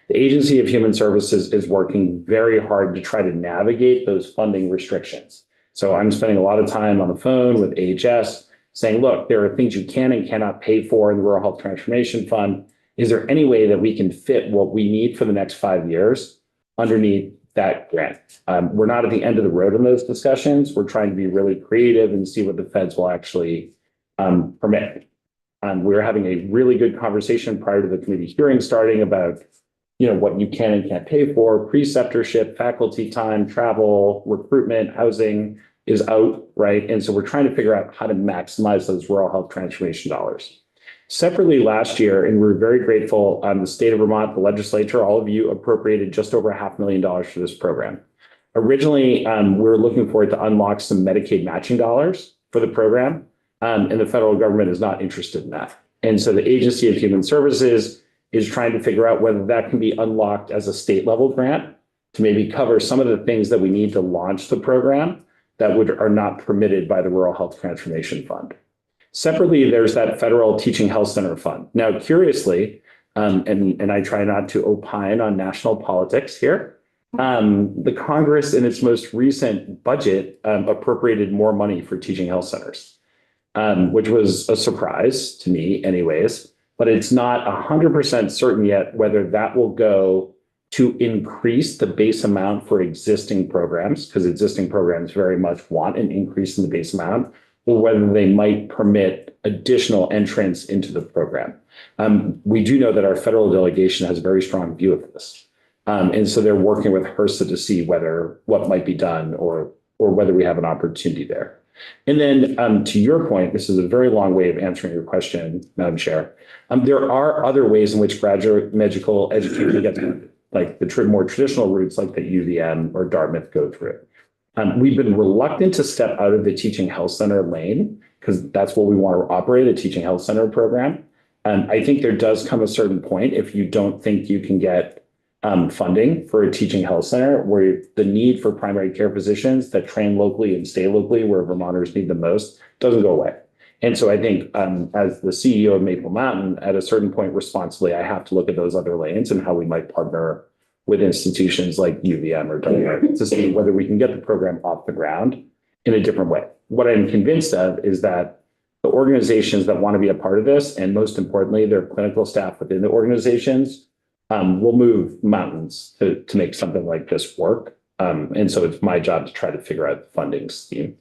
The Agency of Human Services is working very hard to try to navigate those funding restrictions. So I'm spending a lot of time on the phone with AHS saying, look, there are things you can and cannot pay for in the Rural Health Transformation Fund. Is there any way that we can fit what we need for the next 5 years underneath that grant? We're not at the end of the road in those discussions. We're trying to be really creative and see what the feds will actually permit. We were having a really good conversation prior to the committee hearing starting about what you can and can't pay for, preceptorship, faculty time, travel, recruitment, housing is out, right? And so we're trying to figure out how to maximize those rural health transformation dollars. Separately last year, and we're very grateful, the state of Vermont, the legislature, all of you appropriated just over $500,000 for this program. Originally, we were looking for it to unlock some Medicaid matching dollars for the program, and the federal government is not interested in that. And so the Agency of Human Services is trying to figure out whether that can be unlocked as a state level grant to maybe cover some of the things that we need to launch the program that are not permitted by the Rural Health Transformation Fund. Separately, there's that federal teaching health center fund. Now, curiously, and I try not to opine on national politics here, the Congress in its most recent budget appropriated more money for teaching health centers, which was a surprise to me anyways, but it's not 100% certain yet whether that will go to increase the base amount for existing programs, because existing programs very much want an increase in the base amount, or whether they might permit additional entrants into the program. We do know that our federal delegation has a very strong view of this. And so they're working with HRSA to see what might be done or whether we have an opportunity there. And then to your point, this is a very long way of answering your question, Madam Chair. There are other ways in which graduate medical education gets funded, like the more traditional routes like that UVM or Dartmouth go through. We've been reluctant to step out of the teaching health center lane because that's what we want to operate, a teaching health center program. I think there does come a certain point if you don't think you can get funding for a teaching health center where the need for primary care physicians that train locally and stay locally where Vermonters need the most doesn't go away. And so I think as the CEO of Maple Mountain, at a certain point responsibly, I have to look at those other lanes and how we might partner with institutions like UVM or Dartmouth to see whether we can get the program off the ground in a different way. What I'm convinced of is that the organizations that want to be a part of this, and most importantly, their clinical staff within the organizations, will move mountains to make something like this work. And so it's my job to try to figure out the funding scheme.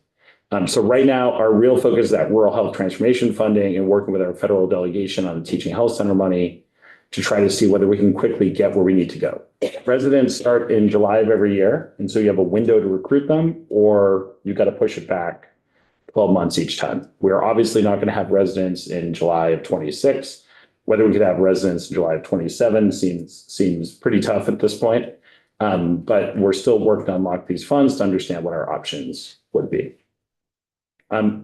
So right now, our real focus is that rural health transformation funding and working with our federal delegation on the teaching health center money to try to see whether we can quickly get where we need to go. Residents start in July of every year. And so you have a window to recruit them, or you got to push it back 12 months each time. We're obviously not going to have residents in July of 26. Whether we could have residents in July of 27 seems pretty tough at this point. But we're still working to unlock these funds to understand what our options would be.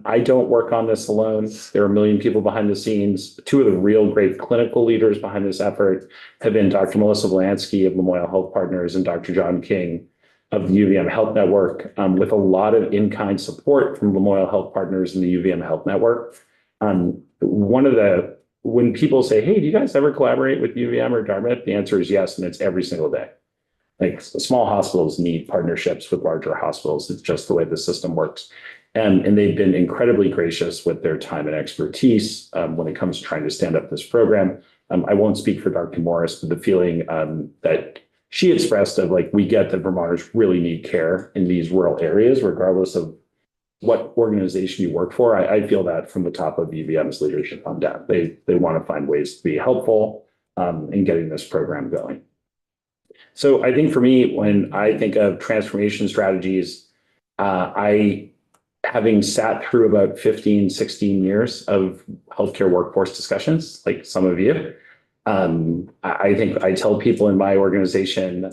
I don't work on this alone. There are a million people behind the scenes. Two of the real great clinical leaders behind this effort have been Dr. Melissa Volansky of Lamoille Health Partners and Dr. John King of the UVM Health Network, with a lot of in-kind support from Lamoille Health Partners and the UVM Health Network. When people say, hey, do you guys ever collaborate with UVM or Dartmouth? The answer is yes, and it's every single day. Like small hospitals need partnerships with larger hospitals. It's just the way the system works. And they've been incredibly gracious with their time and expertise when it comes to trying to stand up this program. I won't speak for Dr. Morris, but the feeling that she expressed of like, we get that Vermonters really need care in these rural areas, regardless of what organization you work for. I feel that from the top of UVM's leadership on down. They want to find ways to be helpful in getting this program going. So I think for me, when I think of transformation strategies, having sat through about 15, 16 years of healthcare workforce discussions, like some of you, I think I tell people in my organization,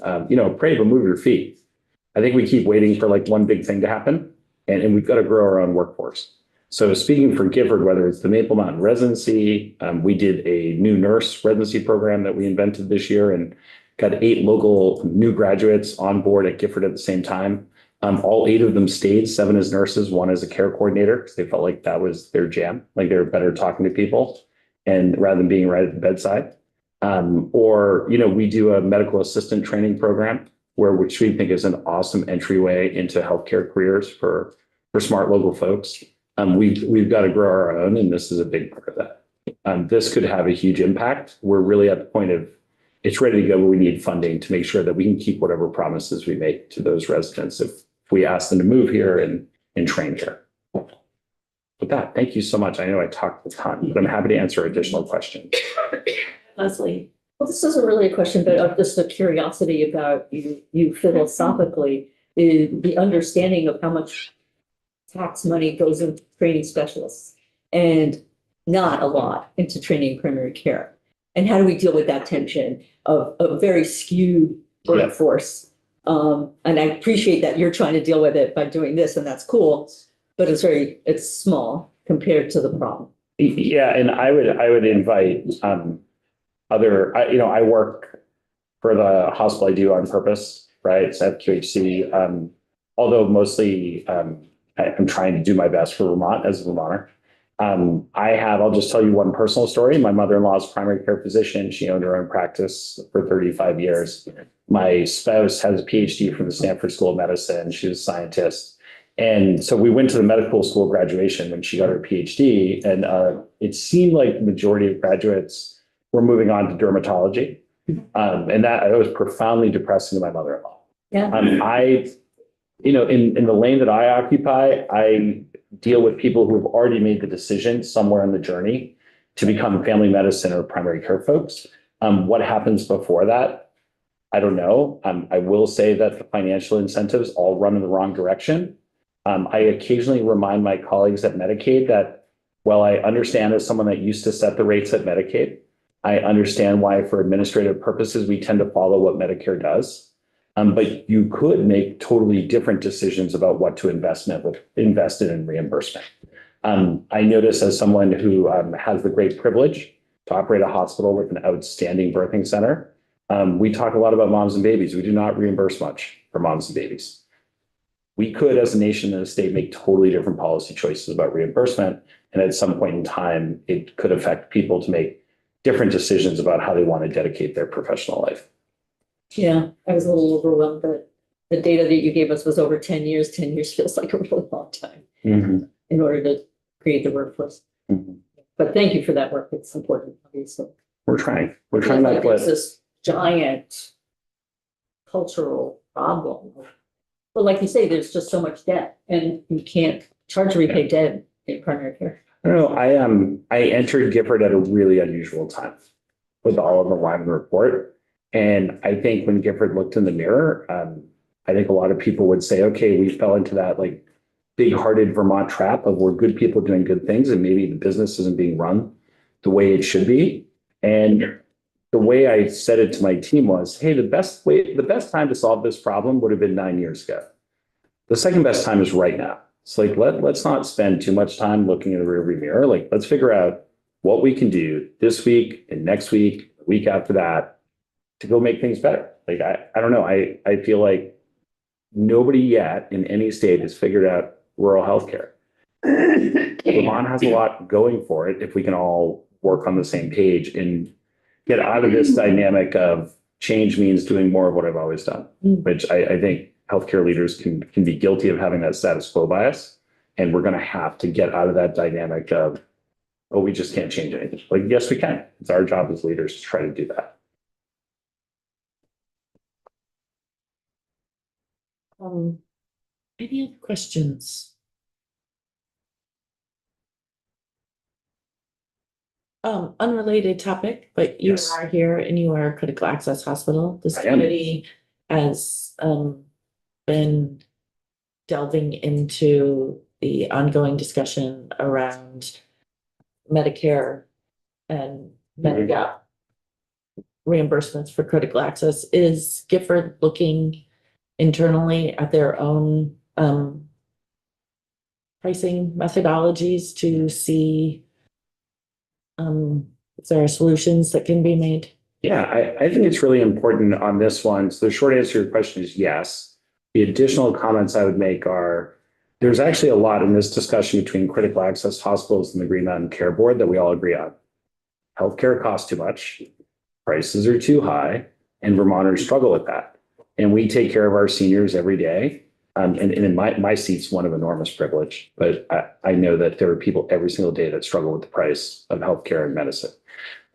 pray, but move your feet. I think we keep waiting for like one big thing to happen, and we've got to grow our own workforce. So speaking for Gifford, whether it's the Maple Mountain residency, we did a new nurse residency program that we invented this year and got 8 local new graduates on board at Gifford at the same time. All 8 of them stayed, 7 as nurses, 1 as a care coordinator, because they felt like that was their jam, like they were better talking to people and rather than being right at the bedside. We do a medical assistant training program which we think is an awesome entryway into healthcare careers for smart local folks. We've got to grow our own, and this is a big part of that. This could have a huge impact. We're really at the point of it's ready to go, but we need funding to make sure that we can keep whatever promises we make to those residents if we ask them to move here and train here. With that, thank you so much. I know I talked a ton, but I'm happy to answer additional questions. Leslie. Well, this isn't really a question, but just a curiosity about you philosophically, is the understanding of how much tax money goes into training specialists and not a lot into training primary care. And how do we deal with that tension of a very skewed workforce? And I appreciate that you're trying to deal with it by doing this, and that's cool, but it's small compared to the problem. Yeah, and I would invite I work for the hospital I do on purpose, right? It's FQHC. Although mostly I'm trying to do my best for Vermont as a Vermonter. I'll just tell you one personal story. My mother-in-law is a primary care physician. She owned her own practice for 35 years. My spouse has a PhD from the Stanford School of Medicine. She was a scientist. And so we went to the medical school graduation when she got her PhD. And it seemed like the majority of graduates were moving on to dermatology. And that was profoundly depressing to my mother-in-law. Yeah. In the lane that I occupy, I deal with people who have already made the decision somewhere in the journey to become family medicine or primary care folks. What happens before that? I don't know. I will say that the financial incentives all run in the wrong direction. I occasionally remind my colleagues at Medicaid that, well, I understand as someone that used to set the rates at Medicaid, I understand why for administrative purposes, we tend to follow what Medicare does. But you could make totally different decisions about what to invest in reimbursement. I notice as someone who has the great privilege to operate a hospital with an outstanding birthing center, we talk a lot about moms and babies. We do not reimburse much for moms and babies. We could, as a nation and a state, make totally different policy choices about reimbursement. And at some point in time, it could affect people to make different decisions about how they want to dedicate their professional life. Yeah, I was a little overwhelmed that the data that you gave us was over 10 years. 10 years feels like a really long time in order to create the workforce. But thank you for that work. It's important, obviously. We're trying not to let this giant cultural problem. But like you say, there's just so much debt, and you can't charge or repay debt in primary care. I don't know. I entered Gifford at a really unusual time with the Oliver Wyman report. And I think when Gifford looked in the mirror, I think a lot of people would say, okay, we fell into that like big-hearted Vermont trap of we're good people doing good things, and maybe the business isn't being run the way it should be. And the way I said it to my team was, hey, the best time to solve this problem would have been 9 years ago. The second best time is right now. It's like, let's not spend too much time looking in the rearview mirror. Like, let's figure out what we can do this week and next week, the week after that, to go make things better. Like, I don't know. I feel like nobody yet in any state has figured out rural healthcare. Vermont has a lot going for it if we can all work on the same page and get out of this dynamic of change means doing more of what I've always done, which I think healthcare leaders can be guilty of having that status quo bias. And we're going to have to get out of that dynamic of, oh, we just can't change anything. Like, yes, we can. It's our job as leaders to try to do that. Any other questions? Unrelated topic, but you Yes. are here and you are a critical access hospital. This I am. committee has been delving into the ongoing discussion around Medicare and Medigap reimbursements for critical access. Is Gifford looking internally at their own pricing methodologies to see if there are solutions that can be made? Yeah, I think it's really important on this one. So the short answer to your question is yes. The additional comments I would make are, there's actually a lot in this discussion between critical access hospitals and the Green Mountain Care Board that we all agree on. Healthcare costs too much, prices are too high, and Vermonters struggle with that. And we take care of our seniors every day. And in my seat's one of enormous privilege, but I know that there are people every single day that struggle with the price of healthcare and medicine.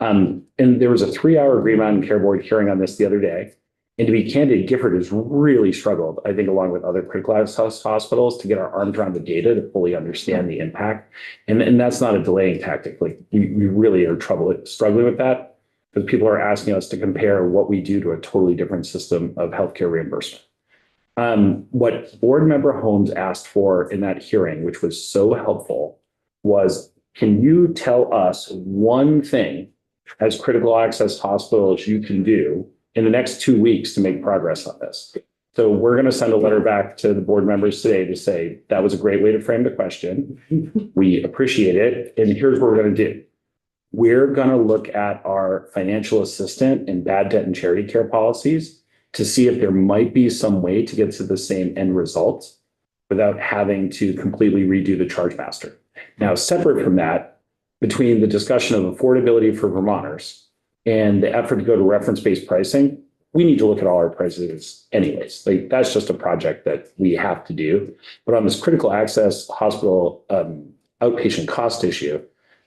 And there was a 3-hour Green Mountain Care Board hearing on this the other day. And to be candid, Gifford has really struggled, I think, along with other critical access hospitals, to get our arms around the data to fully understand the impact. And that's not a delaying tactic. Like, we really are struggling with that, because people are asking us to compare what we do to a totally different system of healthcare reimbursement. What board member Holmes asked for in that hearing, which was so helpful, was, can you tell us one thing as critical access hospitals you can do in the next 2 weeks to make progress on this? So we're going to send a letter back to the board members today to say, that was a great way to frame the question. We appreciate it. And here's what we're going to do. We're going to look at our financial assistant and bad debt and charity care policies to see if there might be some way to get to the same end result without having to completely redo the charge master. Now, separate from that, between the discussion of affordability for Vermonters and the effort to go to reference-based pricing, we need to look at all our prices anyways. Like, that's just a project that we have to do. But on this critical access hospital outpatient cost issue,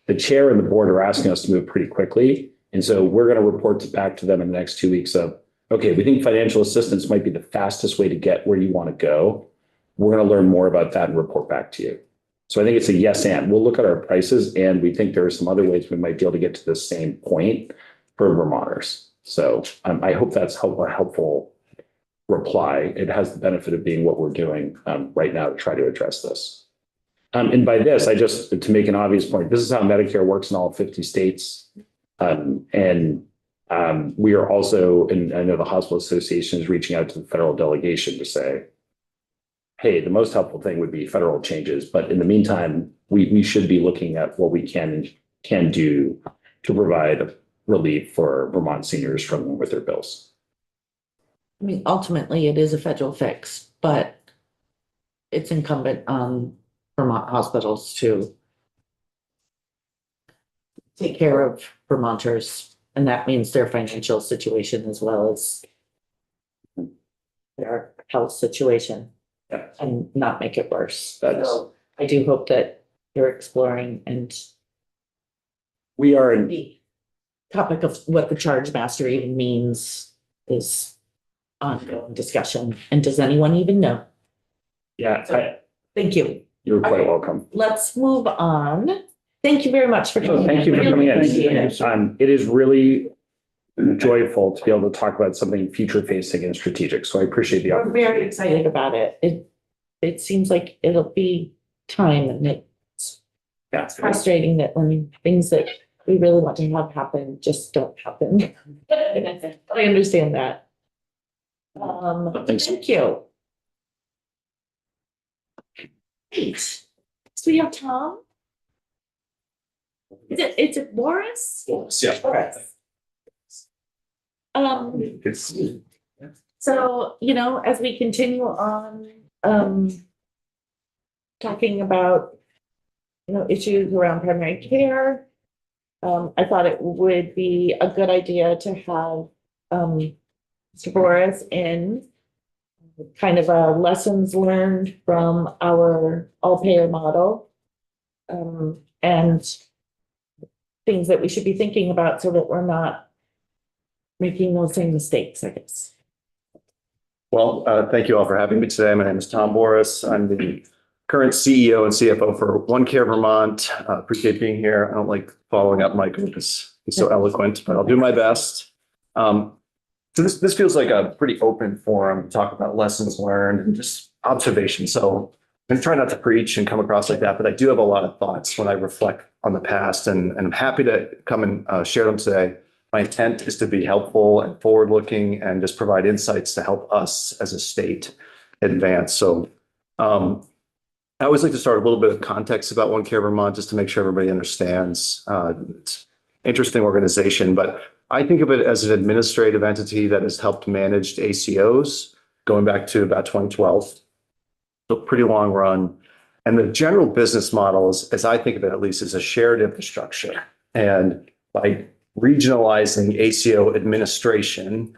the chair and the board are asking us to move pretty quickly. And so we're going to report back to them in the next 2 weeks of, okay, we think financial assistance might be the fastest way to get where you want to go. We're going to learn more about that and report back to you. So I think it's a yes and. We'll look at our prices, and we think there are some other ways we might be able to get to the same point for Vermonters. So I hope that's a helpful reply. It has the benefit of being what we're doing right now to try to address this. And by this, to make an obvious point, this is how Medicare works in all 50 states. We are also, and I know the Hospital Association is reaching out to the federal delegation to say, hey, the most helpful thing would be federal changes. But in the meantime, we should be looking at what we can do to provide relief for Vermont seniors struggling with their bills. I mean, ultimately, it is a federal fix, but it's incumbent on Vermont hospitals to take care of Vermonters, and that means their financial situation as well as their health situation. Yeah. And not make it worse. That's- So I do hope that you're exploring, and We are in, the topic of what the charge master even means is ongoing discussion. And does anyone even know? Thank you. You're quite welcome. Let's move on. Thank you very much for Oh, coming. thank you for Really coming in. appreciate it. It is really joyful to be able to talk about something future facing and strategic. So I appreciate the We're opportunity. very excited about it. It seems like it'll be time, and it's Yeah. frustrating that when things that we really want to have happen just don't happen. I understand that. Thanks. Thank you. Great. So we have Tom. Is it Boris? Yeah. Boris. So, as we continue on, talking about, issues around primary care, I thought it would be a good idea to have, Mr. Boris in kind of a lessons learned from our all-payer model, and things that we should be thinking about so that we're not making those same mistakes, I guess. Well, thank you all for having me today. My name is Tom Boris. I'm the current CEO and CFO for OneCare Vermont. Appreciate being here. I don't like following up Michael because he's so eloquent, but I'll do my best. So this feels like a pretty open forum to talk about lessons learned and just observations. So I'm trying not to preach and come across like that, but I do have a lot of thoughts when I reflect on the past, and I'm happy to come and share them today. My intent is to be helpful and forward-looking and just provide insights to help us as a state advance. So I always like to start a little bit of context about OneCare Vermont just to make sure everybody understands. It's an interesting organization, but I think of it as an administrative entity that has helped manage ACOs going back to about 2012. So pretty long run. And the general business model is, as I think of it at least, is a shared infrastructure. And by regionalizing ACO administration,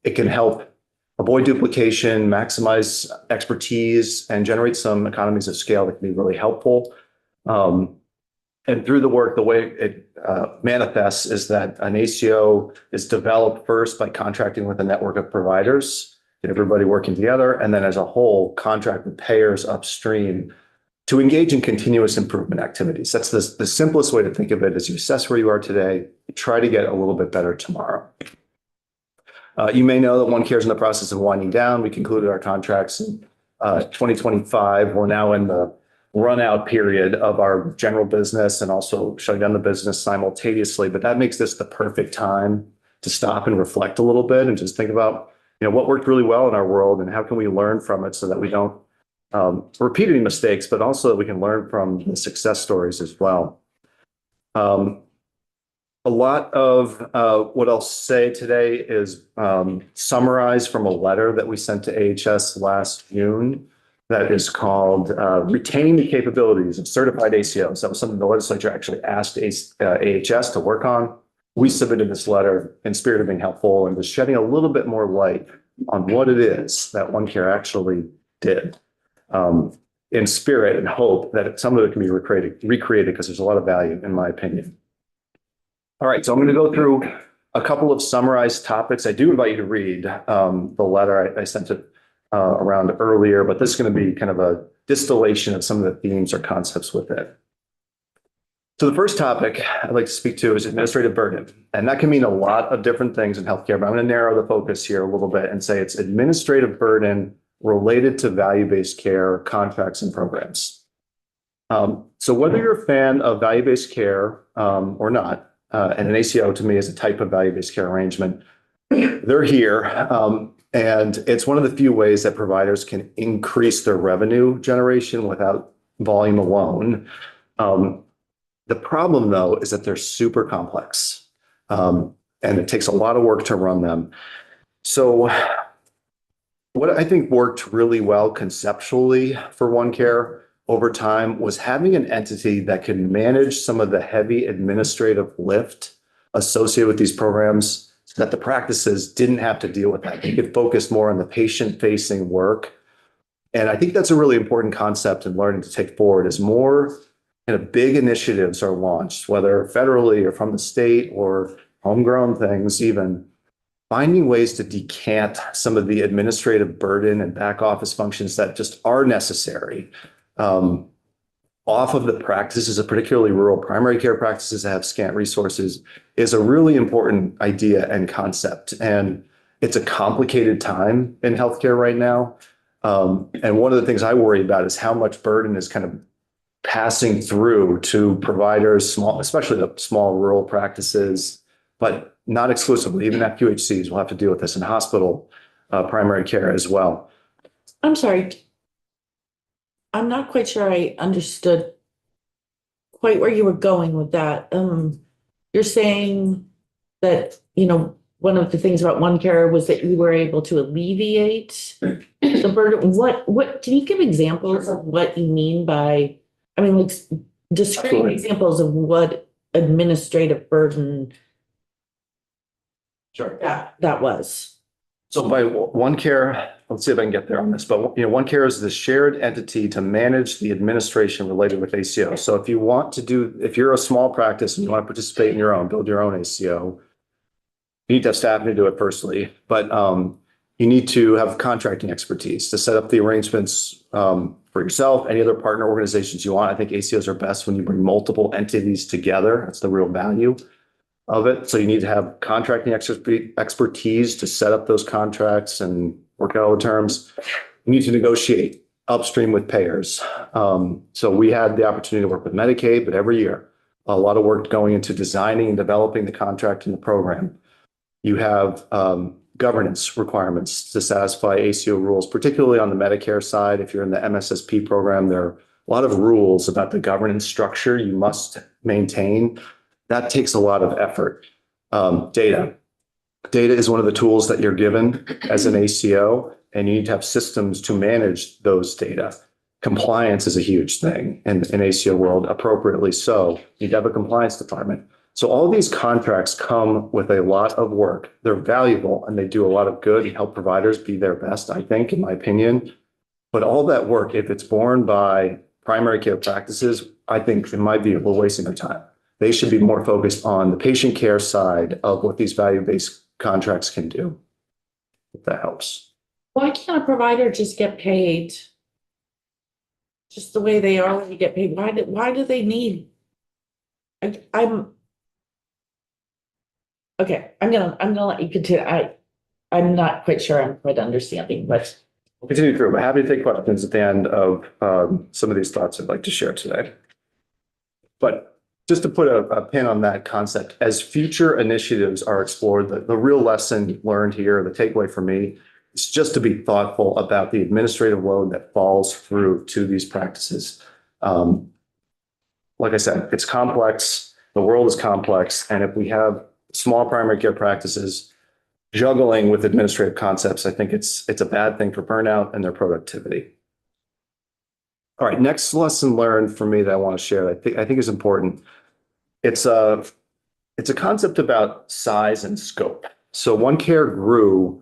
it can help avoid duplication, maximize expertise, and generate some economies of scale that can be really helpful. And through the work, the way it manifests is that an ACO is developed first by contracting with a network of providers, get everybody working together, and then as a whole, contract with payers upstream to engage in continuous improvement activities. That's the simplest way to think of it is you assess where you are today, you try to get a little bit better tomorrow. You may know that OneCare is in the process of winding down. We concluded our contracts in 2025. We're now in the run out period of our general business and also shutting down the business simultaneously. But that makes this the perfect time to stop and reflect a little bit and just think about, what worked really well in our world and how can we learn from it so that we don't repeat any mistakes, but also that we can learn from the success stories as well. A lot of what I'll say today is summarized from a letter that we sent to AHS last June that is called Retaining the Capabilities of Certified ACOs. That was something the legislature actually asked AHS to work on. We submitted this letter in spirit of being helpful and was shedding a little bit more light on what it is that OneCare actually did, in spirit and hope that some of it can be recreated because there's a lot of value, in my opinion. All right, so I'm going to go through a couple of summarized topics. I do invite you to read the letter. I sent it around earlier, but this is going to be kind of a distillation of some of the themes or concepts with it. So the first topic I'd like to speak to is administrative burden. And that can mean a lot of different things in healthcare, but I'm going to narrow the focus here a little bit and say it's administrative burden related to value-based care contracts and programs. So whether you're a fan of value-based care or not, and an ACO to me is a type of value-based care arrangement, they're here. And it's one of the few ways that providers can increase their revenue generation without volume alone. The problem, though, is that they're super complex, and it takes a lot of work to run them. So what I think worked really well conceptually for OneCare over time was having an entity that could manage some of the heavy administrative lift associated with these programs so that the practices didn't have to deal with that. They could focus more on the patient-facing work. And I think that's a really important concept and learning to take forward as more kind of big initiatives are launched, whether federally or from the state or homegrown things, even finding ways to decant some of the administrative burden and back office functions that just are necessary off of the practices, particularly rural primary care practices that have scant resources, is a really important idea and concept. And it's a complicated time in healthcare right now. And one of the things I worry about is how much burden is kind of passing through to providers, especially the small rural practices, but not exclusively. Even FQHCs will have to deal with this in hospital primary care as well. I'm sorry. I'm not quite sure I understood quite where you were going with that. You're saying that, one of the things about OneCare was that you were able to alleviate the burden. What, can you give examples of what you mean by, like discrete Absolutely. examples of what administrative burden Sure. that was? So by OneCare, let's see if I can get there on this, but OneCare is the shared entity to manage the administration related with ACO. So if you're a small practice and you want to participate in your own, build your own ACO, you need to have staff to do it firstly, but you need to have contracting expertise to set up the arrangements for yourself, any other partner organizations you want. I think ACOs are best when you bring multiple entities together. That's the real value of it. So you need to have contracting expertise to set up those contracts and work out all the terms. You need to negotiate upstream with payers. So we had the opportunity to work with Medicaid, but every year, a lot of work going into designing and developing the contract and the program. You have governance requirements to satisfy ACO rules, particularly on the Medicare side. If you're in the MSSP program, there are a lot of rules about the governance structure you must maintain. That takes a lot of effort. Data is one of the tools that you're given as an ACO, and you need to have systems to manage those data. Compliance is a huge thing in ACO world, appropriately so. You need to have a compliance department. So all these contracts come with a lot of work. They're valuable and they do a lot of good and help providers be their best, I think, in my opinion. But all that work, if it's borne by primary care practices, I think in my view, we're wasting our time. They should be more focused on the patient care side of what these value-based contracts can do, if that helps. Why can't a provider just get paid just the way they already get paid? Why do they need? Okay, I'm gonna let you continue. I'm not quite sure I'm quite understanding, but We'll continue through, but happy to take questions at the end of some of these thoughts I'd like to share today. But just to put a pin on that concept, as future initiatives are explored, the real lesson learned here, the takeaway for me, is just to be thoughtful about the administrative load that falls through to these practices. Like I said, it's complex, the world is complex, and if we have small primary care practices juggling with administrative concepts, I think it's a bad thing for burnout and their productivity. All right, next lesson learned for me that I want to share, I think is important. It's a concept about size and scope. So OneCare grew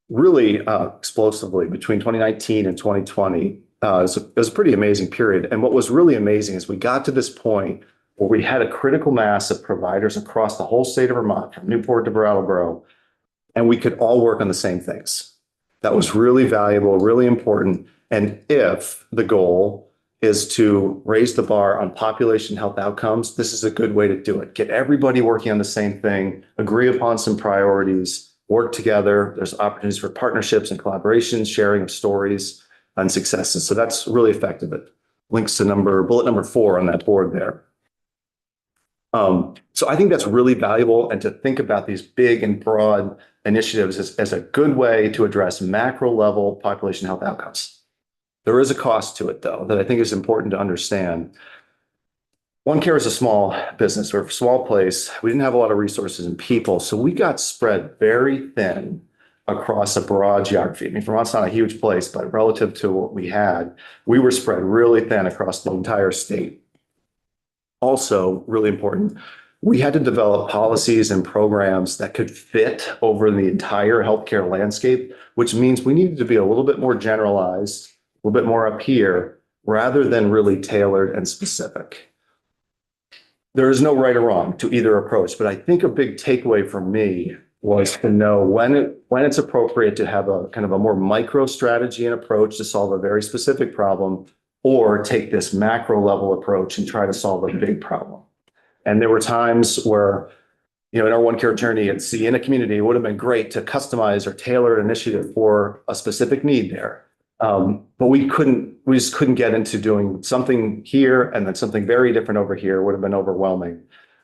really explosively between 2019 and 2020. It was a pretty amazing period. And what was really amazing is we got to this point where we had a critical mass of providers across the whole state of Vermont, from Newport to Brattleboro, and we could all work on the same things. That was really valuable, really important. And if the goal is to raise the bar on population health outcomes, this is a good way to do it. Get everybody working on the same thing, agree upon some priorities, work together. There's opportunities for partnerships and collaborations, sharing of stories and successes. So that's really effective. It links to bullet number 4 on that board there. So I think that's really valuable, and to think about these big and broad initiatives as a good way to address macro level population health outcomes. There is a cost to it, though, that I think is important to understand. OneCare is a small business. We're a small place. We didn't have a lot of resources and people, so we got spread very thin across a broad geography. I mean, Vermont's not a huge place, but relative to what we had, we were spread really thin across the entire state. Also, really important, we had to develop policies and programs that could fit over the entire healthcare landscape, which means we needed to be a little bit more generalized, a little bit more up here, rather than really tailored and specific. There is no right or wrong to either approach, but I think a big takeaway for me was to know when it's appropriate to have a kind of a more micro strategy and approach to solve a very specific problem, or take this macro level approach and try to solve a big problem. And there were times where, in our OneCare journey at Sienna community, it would have been great to customize or tailor an initiative for a specific need there. But we just couldn't get into doing something here and then something very different over here. Would have been overwhelming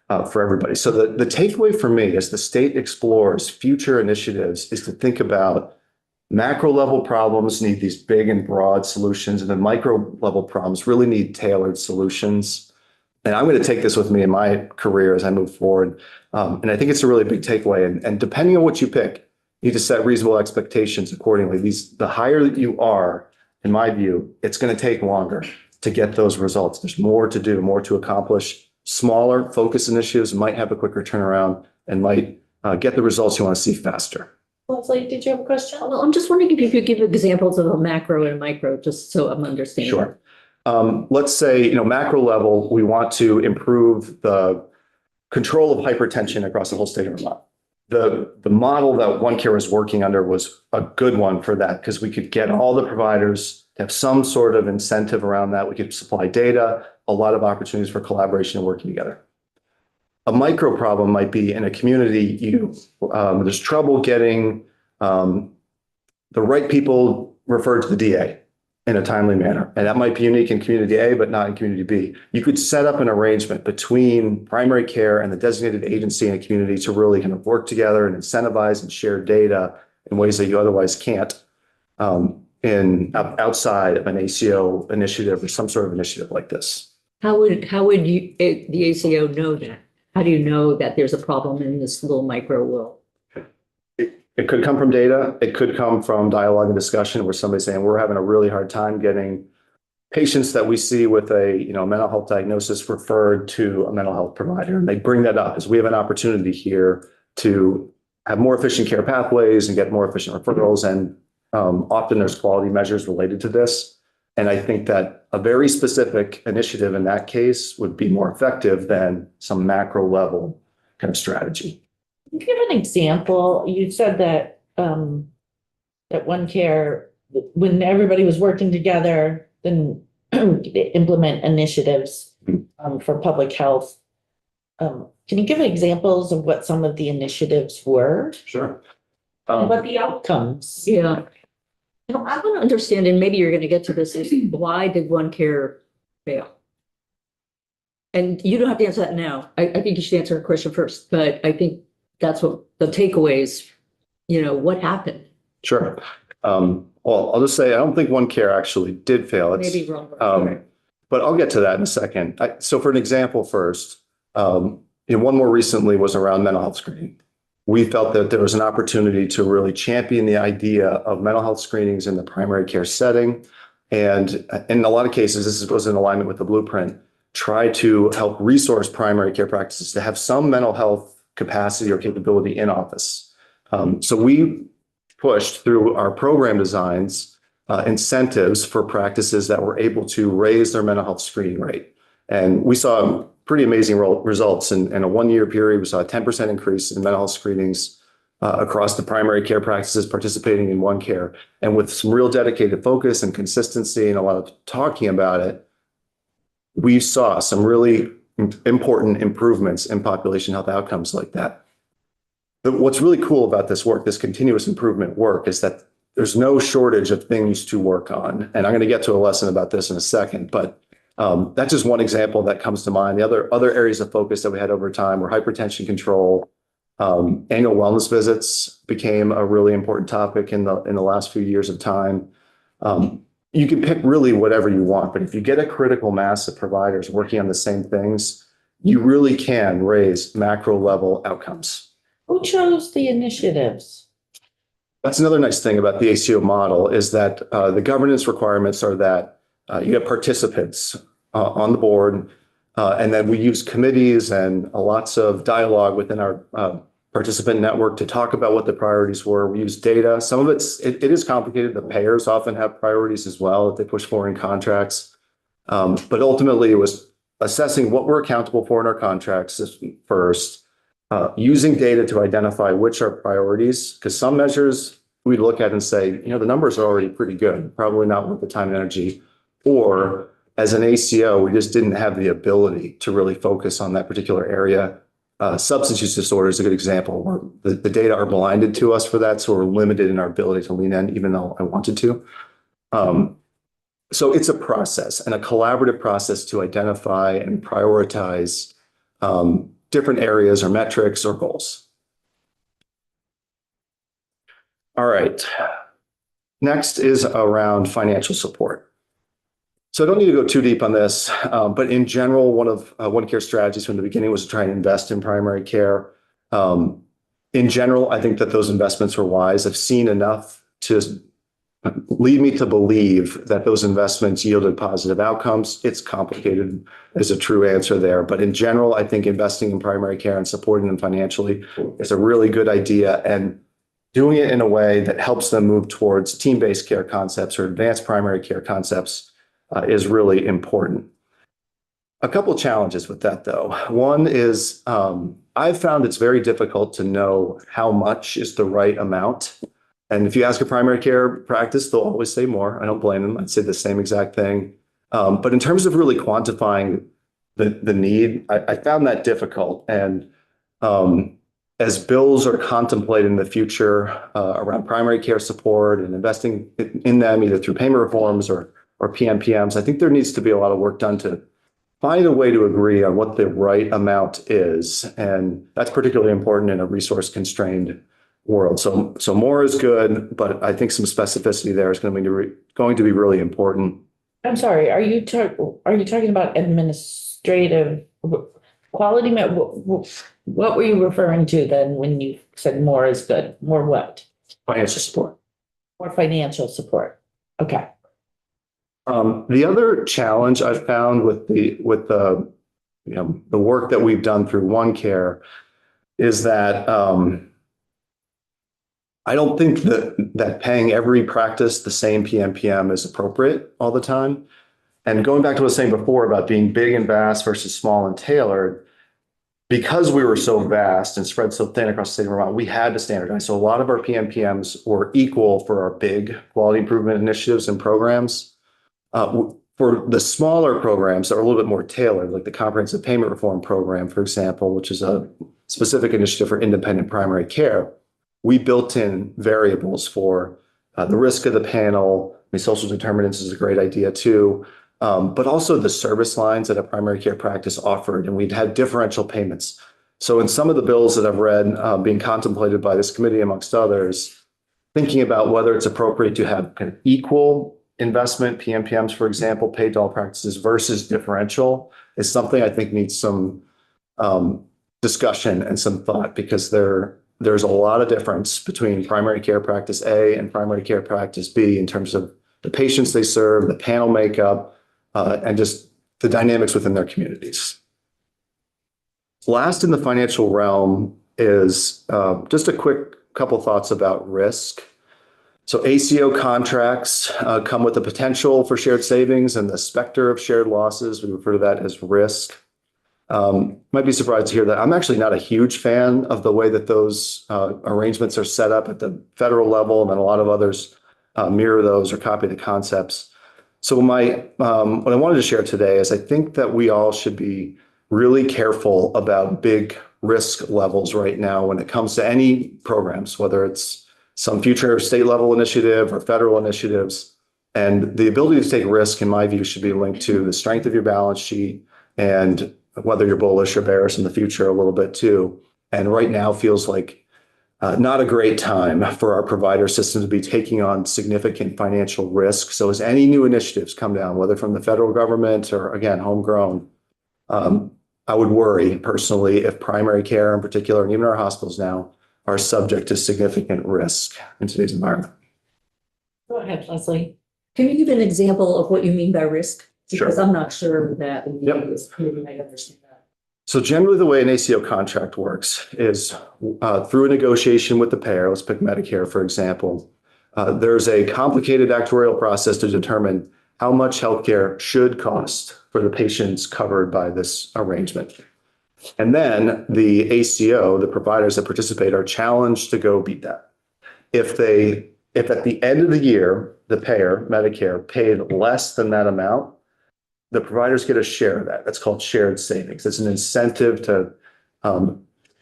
for everybody. So the takeaway for me as the state explores future initiatives is to think about Macro level problems need these big and broad solutions, and the micro level problems really need tailored solutions. And I'm going to take this with me in my career as I move forward. And I think it's a really big takeaway. And depending on what you pick, you need to set reasonable expectations accordingly. The higher that you are, in my view, it's going to take longer to get those results. There's more to do, more to accomplish. Smaller focus initiatives might have a quicker turnaround and might get the results you want to see faster. Leslie, did you have a question? Well, I'm just wondering if you could give examples of a macro and micro, just so I'm understanding. Sure. Let's say, macro level, we want to improve the control of hypertension across the whole state of Vermont. The model that OneCare was working under was a good one for that because we could get all the providers to have some sort of incentive around that. We could supply data, a lot of opportunities for collaboration and working together. A micro problem might be in a community, there's trouble getting the right people referred to the DA in a timely manner. And that might be unique in community A, but not in community B. You could set up an arrangement between primary care and the designated agency in a community to really kind of work together and incentivize and share data in ways that you otherwise can't outside of an ACO initiative or some sort of initiative like this. How would the ACO know that? How do you know that there's a problem in this little micro world? It could come from data. It could come from dialogue and discussion where somebody's saying, we're having a really hard time getting patients that we see with a mental health diagnosis referred to a mental health provider. And they bring that up as we have an opportunity here to have more efficient care pathways and get more efficient referrals. And often there's quality measures related to this. And I think that a very specific initiative in that case would be more effective than some macro level kind of strategy. Can you give an example? You said that that OneCare, when everybody was working together, then implement initiatives for public health. Can you give examples of what some of the initiatives were? Sure. And what the outcomes? Yeah. I want to understand, and maybe you're going to get to this, is why did OneCare fail? And you don't have to answer that now. I think you should answer the question first, but I think that's what the takeaways, what happened? Sure. Well, I'll just say, I don't think OneCare actually did fail. Maybe wrong. But I'll get to that in a second. So for an example first, one more recently was around mental health screening. We felt that there was an opportunity to really champion the idea of mental health screenings in the primary care setting. And in a lot of cases, this was in alignment with the blueprint, try to help resource primary care practices to have some mental health capacity or capability in office. So we pushed through our program designs incentives for practices that were able to raise their mental health screening rate. And we saw pretty amazing results. In a 1-year period, we saw a 10% increase in mental health screenings across the primary care practices participating in OneCare. And with some real dedicated focus and consistency and a lot of talking about it, we saw some really important improvements in population health outcomes like that. But what's really cool about this work, this continuous improvement work, is that there's no shortage of things to work on. And I'm going to get to a lesson about this in a second, but that's just one example that comes to mind. The other areas of focus that we had over time were hypertension control. Annual wellness visits became a really important topic in the last few years of time. You can pick really whatever you want, but if you get a critical mass of providers working on the same things, you really can raise macro level outcomes. Who chose the initiatives? That's another nice thing about the ACO model is that the governance requirements are that you have participants on the board, and then we use committees and lots of dialogue within our participant network to talk about what the priorities were. We use data. Some of it is complicated. The payers often have priorities as well that they push for in contracts. But ultimately, it was assessing what we're accountable for in our contracts first, using data to identify which are priorities, because some measures we look at and say, the numbers are already pretty good, probably not worth the time and energy. Or as an ACO, we just didn't have the ability to really focus on that particular area. Substance use disorder is a good example where the data are blinded to us for that. So we're limited in our ability to lean in, even though I wanted to. So it's a process and a collaborative process to identify and prioritize different areas or metrics or goals. All right. Next is around financial support. So I don't need to go too deep on this, but in general, one of OneCare strategies from the beginning was to try and invest in primary care. In general, I think that those investments were wise. I've seen enough to lead me to believe that those investments yielded positive outcomes. It's complicated as a true answer there, but in general, I think investing in primary care and supporting them financially is a really good idea, and doing it in a way that helps them move towards team-based care concepts or advanced primary care concepts is really important. A couple of challenges with that, though. One is I've found it's very difficult to know how much is the right amount. And if you ask a primary care practice, they'll always say more. I don't blame them. I'd say the same exact thing. But in terms of really quantifying the need, I found that difficult. And as bills are contemplated in the future around primary care support and investing in them either through payment reforms or PMPMs, I think there needs to be a lot of work done to find a way to agree on what the right amount is. And that's particularly important in a resource constrained world. So more is good, but I think some specificity there is going to be really important. I'm sorry, are you talking about administrative quality? What were you referring to then when you said more is good? More what? Financial support. More financial support. Okay. The other challenge I've found with the work that we've done through OneCare is that I don't think that paying every practice the same PMPM is appropriate all the time. And going back to what I was saying before about being big and vast versus small and tailored, because we were so vast and spread so thin across the state of Vermont, we had to standardize. So a lot of our PMPMs were equal for our big quality improvement initiatives and programs. For the smaller programs that are a little bit more tailored, like the Comprehensive Payment Reform Program, for example, which is a specific initiative for independent primary care, we built in variables for the risk of the panel. I mean, social determinants is a great idea too, but also the service lines that a primary care practice offered, and we'd had differential payments. So in some of the bills that I've read being contemplated by this committee, amongst others, thinking about whether it's appropriate to have kind of equal investment, PMPMs, for example, paid to all practices versus differential is something I think needs some discussion and some thought, because there's a lot of difference between primary care practice A and primary care practice B in terms of the patients they serve, the panel makeup, and just the dynamics within their communities. Last in the financial realm is just a quick couple thoughts about risk. So ACO contracts come with the potential for shared savings and the specter of shared losses. We refer to that as risk. Might be surprised to hear that. I'm actually not a huge fan of the way that those arrangements are set up at the federal level, and then a lot of others mirror those or copy the concepts. So what I wanted to share today is I think that we all should be really careful about big risk levels right now when it comes to any programs, whether it's some future state level initiative or federal initiatives. And the ability to take risk, in my view, should be linked to the strength of your balance sheet and whether you're bullish or bearish in the future a little bit too. And right now feels like not a great time for our provider system to be taking on significant financial risk. So as any new initiatives come down, whether from the federal government or again, homegrown, I would worry personally if primary care in particular, and even our hospitals now, are subject to significant risk in today's environment. Go ahead, Leslie. Can you give an example of what you mean by risk? Because Sure. I'm not sure that Yep. I understand that. So generally the way an ACO contract works is through a negotiation with the payer. Let's pick Medicare, for example. There's a complicated actuarial process to determine how much healthcare should cost for the patients covered by this arrangement. And then the ACO, the providers that participate, are challenged to go beat that. If at the end of the year, the payer, Medicare, paid less than that amount, the providers get a share of that. That's called shared savings. It's an incentive to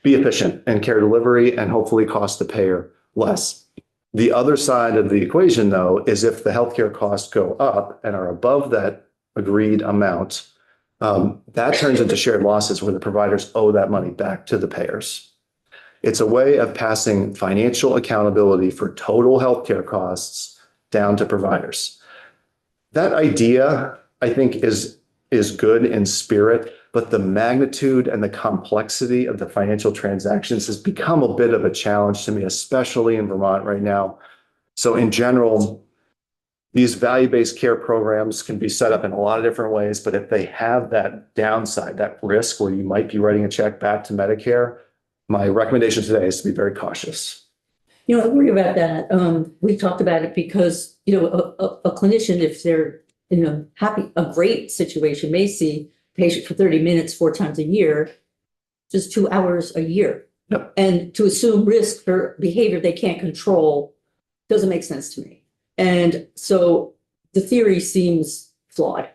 be efficient in care delivery and hopefully cost the payer less. The other side of the equation, though, is if the healthcare costs go up and are above that agreed amount, that turns into shared losses where the providers owe that money back to the payers. It's a way of passing financial accountability for total healthcare costs down to providers. That idea, I think, is good in spirit, but the magnitude and the complexity of the financial transactions has become a bit of a challenge to me, especially in Vermont right now. So in general, these value-based care programs can be set up in a lot of different ways, but if they have that downside, that risk where you might be writing a check back to Medicare, my recommendation today is to be very cautious. You know, I worry about that. We talked about it because, you know, a clinician, if they're in a great situation, may see a patient for 30 minutes, 4 times a year, just 2 hours a year. Yep. And to assume risk for behavior they can't control doesn't make sense to me. And so the theory seems flawed.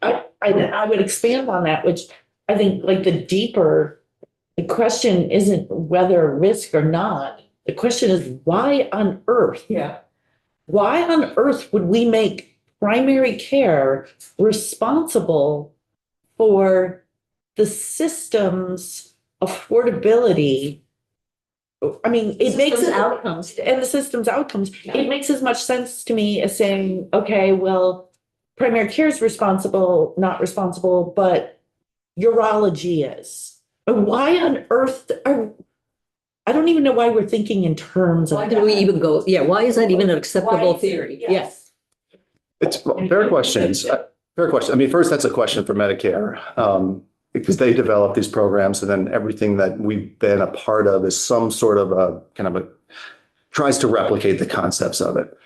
I would expand on that, which I think like the question isn't whether risk or not. The question is why on earth? Yeah. Why on earth would we make primary care responsible for the system's affordability? I mean, it makes System's it outcomes. and the system's outcomes. It makes as much sense to me as saying, okay, well, primary care is responsible, not responsible, but urology is. But why on earth I don't even know why we're thinking in terms of Why do we that. even go? Yeah. Why is that even an acceptable Why- theory? Yes. It's fair questions. Fair question. I mean, first, that's a question for Medicare, because they develop these programs, and then everything that we've been a part of is some sort of tries to replicate the concepts of it.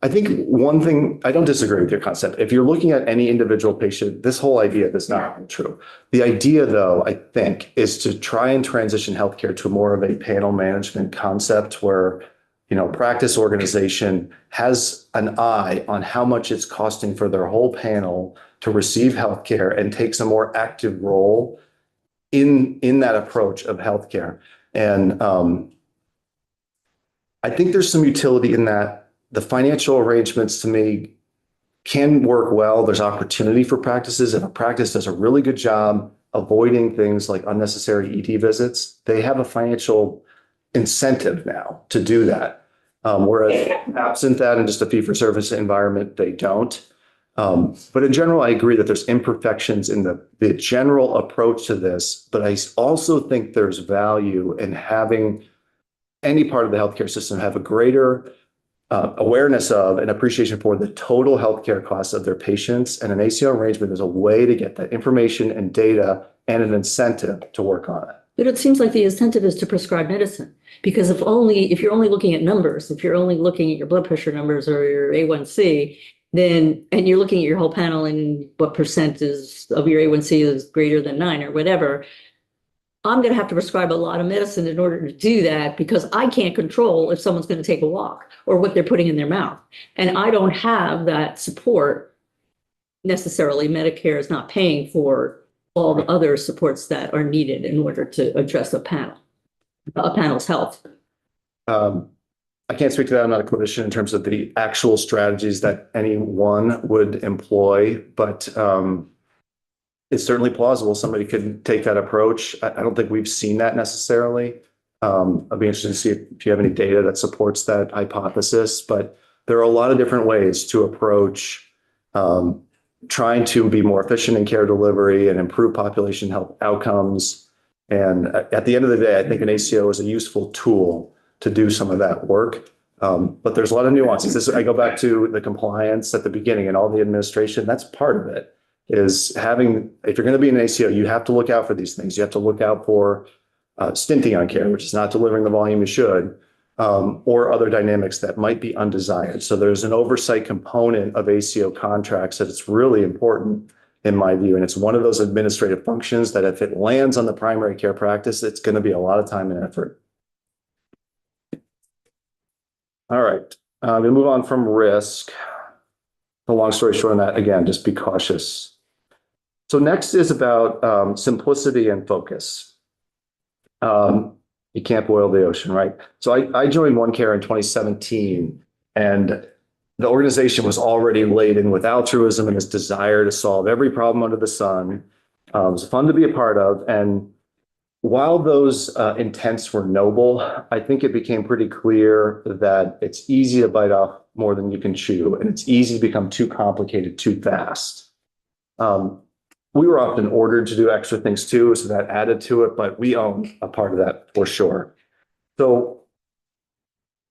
I think one thing, I don't disagree with your concept. If you're looking at any individual patient, this whole idea is not true. The idea, though, I think, is to try and transition healthcare to more of a panel management concept where, you know, practice organization has an eye on how much it's costing for their whole panel to receive healthcare and takes a more active role in that approach of healthcare. And I think there's some utility in that. The financial arrangements to me can work well. There's opportunity for practices. If a practice does a really good job avoiding things like unnecessary ED visits, they have a financial incentive now to do that. Whereas absent that in just a fee-for-service environment, they don't. But in general, I agree that there's imperfections in the general approach to this, but I also think there's value in having any part of the healthcare system have a greater awareness of and appreciation for the total healthcare costs of their patients. And an ACO arrangement is a way to get that information and data and an incentive to work on it. But it seems like the incentive is to prescribe medicine, because if you're only looking at numbers, if you're only looking at your blood pressure numbers or your A1C, then, and you're looking at your whole panel and what percent of your A1C is greater than 9 or whatever, I'm going to have to prescribe a lot of medicine in order to do that, because I can't control if someone's going to take a walk or what they're putting in their mouth. And I don't have that support necessarily. Medicare is not paying for all the other supports that are needed in order to address a panel's health. I can't speak to that. I'm not a clinician in terms of the actual strategies that anyone would employ, but it's certainly plausible somebody could take that approach. I don't think we've seen that necessarily. I'd be interested to see if you have any data that supports that hypothesis, but there are a lot of different ways to approach trying to be more efficient in care delivery and improve population health outcomes. And at the end of the day, I think an ACO is a useful tool to do some of that work. But there's a lot of nuances. I go back to the compliance at the beginning and all the administration. That's part of it. Is having, if you're going to be an ACO, you have to look out for these things. You have to look out for stinting on care, which is not delivering the volume you should, or other dynamics that might be undesired. So there's an oversight component of ACO contracts that it's really important in my view. And it's one of those administrative functions that if it lands on the primary care practice, it's going to be a lot of time and effort. All right, we'll move on from risk. The long story short on that, again, just be cautious. So next is about simplicity and focus. You can't boil the ocean, right? So I joined OneCare in 2017, and the organization was already laden with altruism and its desire to solve every problem under the sun. It was fun to be a part of. And while those intents were noble, I think it became pretty clear that it's easy to bite off more than you can chew, and it's easy to become too complicated too fast. We were often ordered to do extra things too, so that added to it, but we own a part of that for sure. So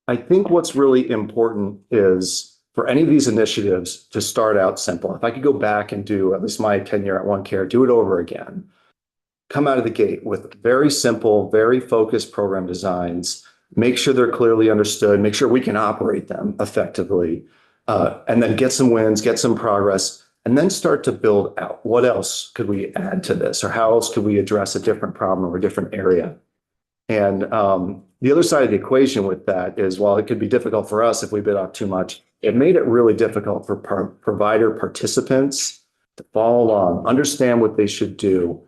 I think what's really important is for any of these initiatives to start out simple. If I could go back and do at least my tenure at OneCare, do it over again, come out of the gate with very simple, very focused program designs, make sure they're clearly understood, make sure we can operate them effectively, and then get some wins, get some progress, and then start to build out. What else could we add to this? Or how else could we address a different problem or a different area? And the other side of the equation with that is, while it could be difficult for us if we bit off too much, it made it really difficult for provider participants to follow along, understand what they should do,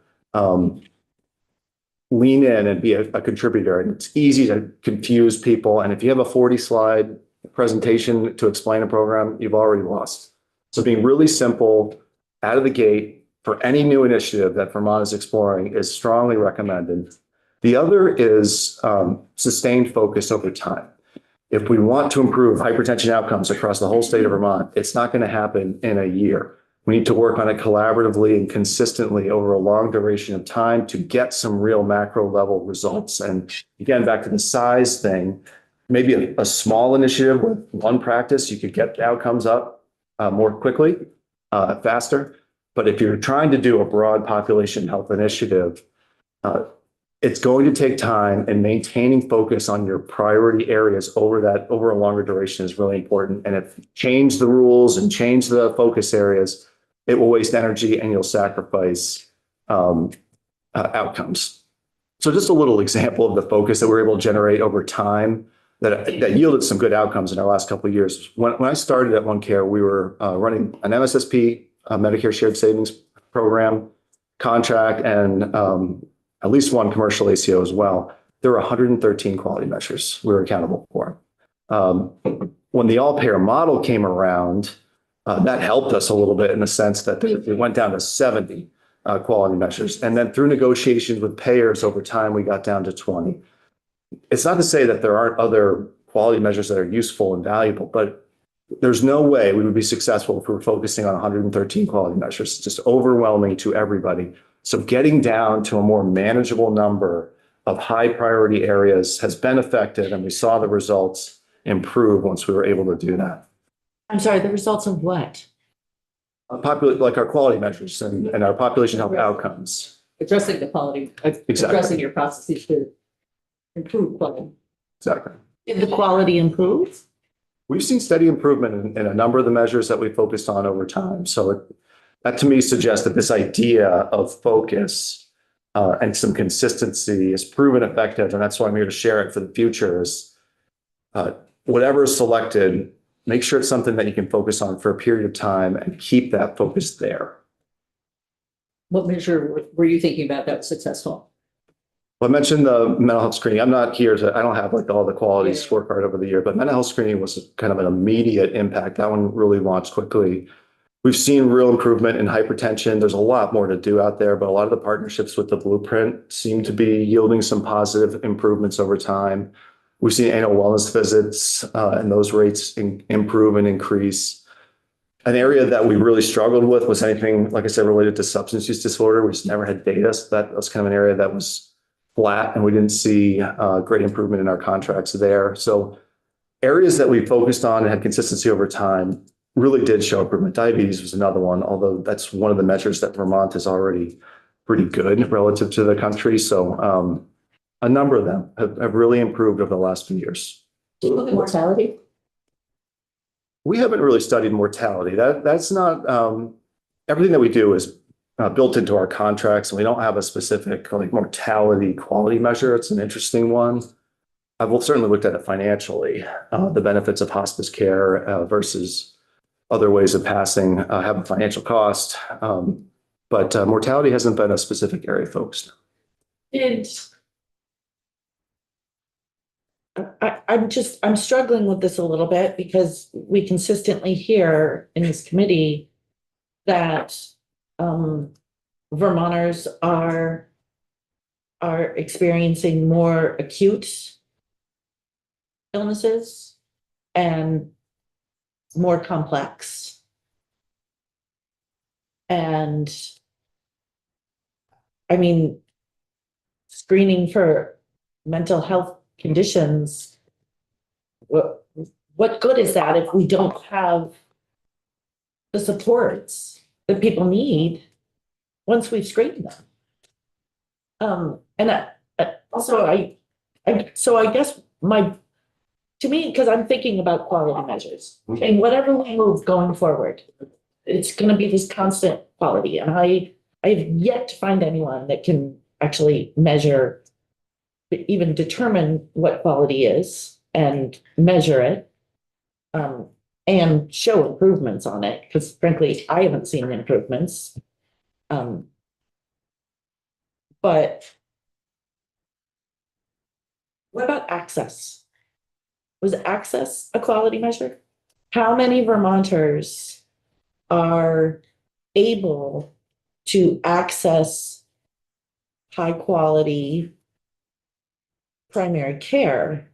lean in and be a contributor. And it's easy to confuse people. And if you have a 40-slide presentation to explain a program, you've already lost. So being really simple out of the gate for any new initiative that Vermont is exploring is strongly recommended. The other is sustained focus over time. If we want to improve hypertension outcomes across the whole state of Vermont, it's not going to happen in a year. We need to work on it collaboratively and consistently over a long duration of time to get some real macro level results. And again, back to the size thing, maybe a small initiative with one practice, you could get outcomes up more quickly, faster. But if you're trying to do a broad population health initiative, it's going to take time, and maintaining focus on your priority areas over a longer duration is really important. And if you change the rules and change the focus areas, it will waste energy and you'll sacrifice outcomes. So just a little example of the focus that we're able to generate over time that yielded some good outcomes in our last couple of years. When I started at OneCare, we were running an MSSP, Medicare Shared Savings Program contract, and at least one commercial ACO as well. There were 113 quality measures we were accountable for. When the all-payer model came around, that helped us a little bit in the sense that it went down to 70 quality measures. And then through negotiations with payers over time, we got down to 20. It's not to say that there aren't other quality measures that are useful and valuable, but there's no way we would be successful if we were focusing on 113 quality measures. It's just overwhelming to everybody. So getting down to a more manageable number of high priority areas has been effective, and we saw the results improve once we were able to do that. I'm sorry, the results of what? Like our quality measures and our population health outcomes. Addressing the quality, addressing your processes to improve quality. Exactly. Did the quality improve? We've seen steady improvement in a number of the measures that we focused on over time. So that to me suggests that this idea of focus and some consistency is proven effective. And that's why I'm here to share it for the future is whatever is selected, make sure it's something that you can focus on for a period of time and keep that focus there. What measure were you thinking about that was successful? Well, I mentioned the mental health screening. I don't have like all the quality Yeah. scorecard over the year, but mental health screening was kind of an immediate impact. That one really launched quickly. We've seen real improvement in hypertension. There's a lot more to do out there, but a lot of the partnerships with the Blueprint seem to be yielding some positive improvements over time. We've seen annual wellness visits and those rates improve and increase. An area that we really struggled with was anything, like I said, related to substance use disorder. We just never had data. So that was kind of an area that was flat, and we didn't see great improvement in our contracts there. So areas that we focused on and had consistency over time really did show improvement. Diabetes was another one, although that's one of the measures that Vermont is already pretty good relative to the country. So a number of them have really improved over the last few years. Do you look at mortality? We haven't really studied mortality. That's not everything that we do is built into our contracts, and we don't have a specific like mortality quality measure. It's an interesting one. I've certainly looked at it financially, the benefits of hospice care versus other ways of passing have a financial cost, but mortality hasn't been a specific area focused. I'm struggling with this a little bit because we consistently hear in this committee that Vermonters are are experiencing more acute illnesses and more complex. And I mean, screening for mental health conditions, what good is that if we don't have the supports that people need once we've screened them? So I guess to me, because I'm thinking about quality measures, and whatever we move going forward, it's gonna be this constant quality, and I have yet to find anyone that can actually measure, even determine what quality is and measure it. And show improvements on it, because frankly, I haven't seen improvements. But what about access? Was access a quality measure? How many Vermonters are able to access high quality primary care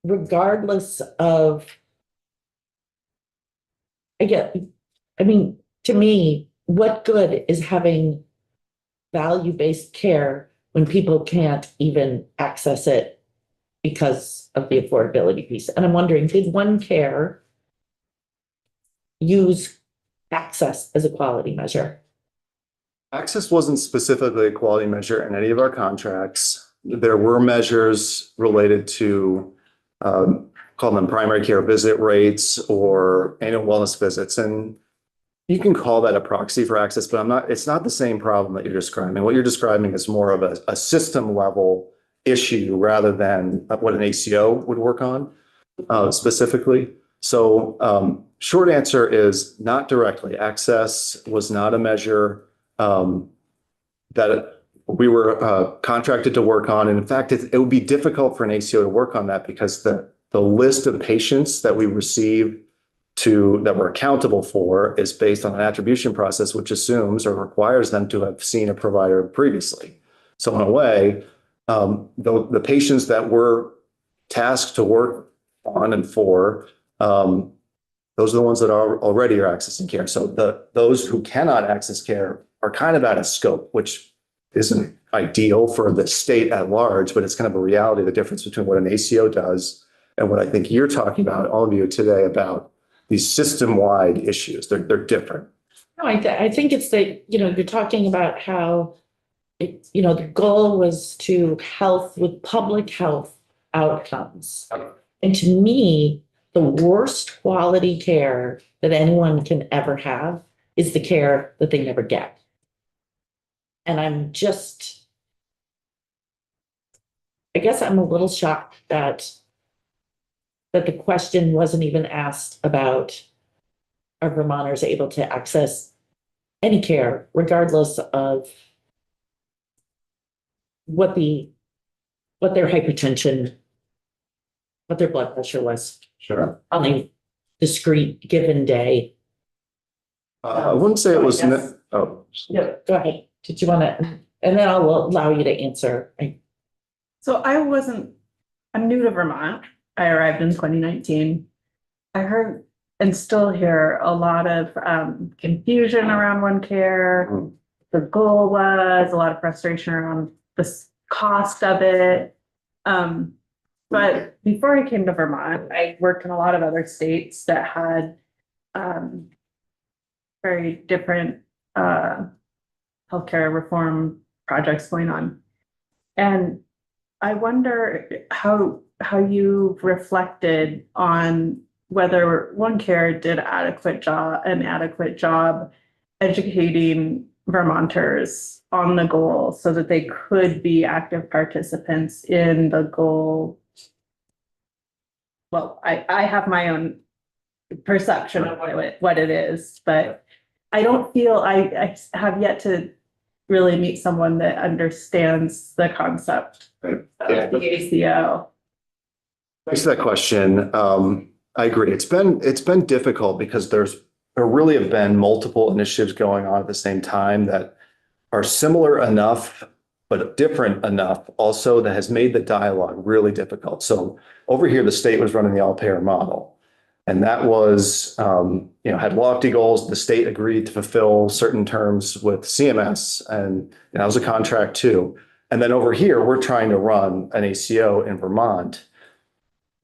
regardless of, to me, what good is having value-based care when people can't even access it because of the affordability piece? And I'm wondering, did OneCare use access as a quality measure? Access wasn't specifically a quality measure in any of our contracts. There were measures related to call them primary care visit rates or annual wellness visits. And you can call that a proxy for access, but it's not the same problem that you're describing. What you're describing is more of a system level issue rather than what an ACO would work on specifically. So short answer is not directly. Access was not a measure that we were contracted to work on. And in fact, it would be difficult for an ACO to work on that because the list of patients that we receive that we're accountable for is based on an attribution process, which assumes or requires them to have seen a provider previously. So in a way, the patients that we're tasked to work on and for, those are the ones that already are accessing care. So those who cannot access care are kind of out of scope, which isn't ideal for the state at large, but it's kind of a reality, the difference between what an ACO does and what I think you're talking about, all of you today, about these system-wide issues. They're different. No, I think it's you're talking about how the goal was to health with public health outcomes. And to me, the worst quality care that anyone can ever have is the care that they never get. And I guess I'm a little shocked that the question wasn't even asked about, are Vermonters able to access any care regardless of what their hypertension, what their blood pressure was. Sure. On a discrete given day. I wouldn't say it was. Yeah, go ahead. Did you want to, and then I'll allow you to answer. So I'm new to Vermont. I arrived in 2019. I heard and still hear a lot of confusion around OneCare. The goal was a lot of frustration around the cost of it. But before I came to Vermont, I worked in a lot of other states that had very different healthcare reform projects going on. And I wonder how you reflected on whether OneCare did an adequate job educating Vermonters on the goal so that they could be active participants in the goal. Well, I have my own perception of what it is, but I don't feel I have yet to really meet someone that understands the concept of the ACO. Thanks for that question. I agree. It's been difficult because there really have been multiple initiatives going on at the same time that are similar enough, but different enough also that has made the dialogue really difficult. So over here, the state was running the all-payer model. And that was, had lofty goals. The state agreed to fulfill certain terms with CMS, and that was a contract too. And then over here, we're trying to run an ACO in Vermont.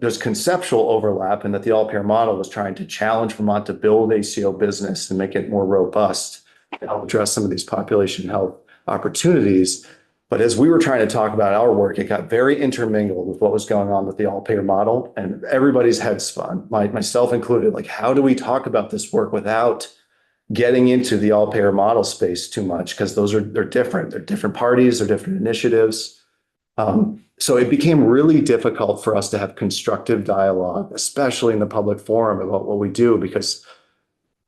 There's conceptual overlap in that the all-payer model was trying to challenge Vermont to build ACO business and make it more robust to help address some of these population health opportunities. But as we were trying to talk about our work, it got very intermingled with what was going on with the all-payer model, and everybody's head spun, myself included. Like, how do we talk about this work without getting into the all-payer model space too much? Because they're different. They're different parties, they're different initiatives. So it became really difficult for us to have constructive dialogue, especially in the public forum, about what we do, because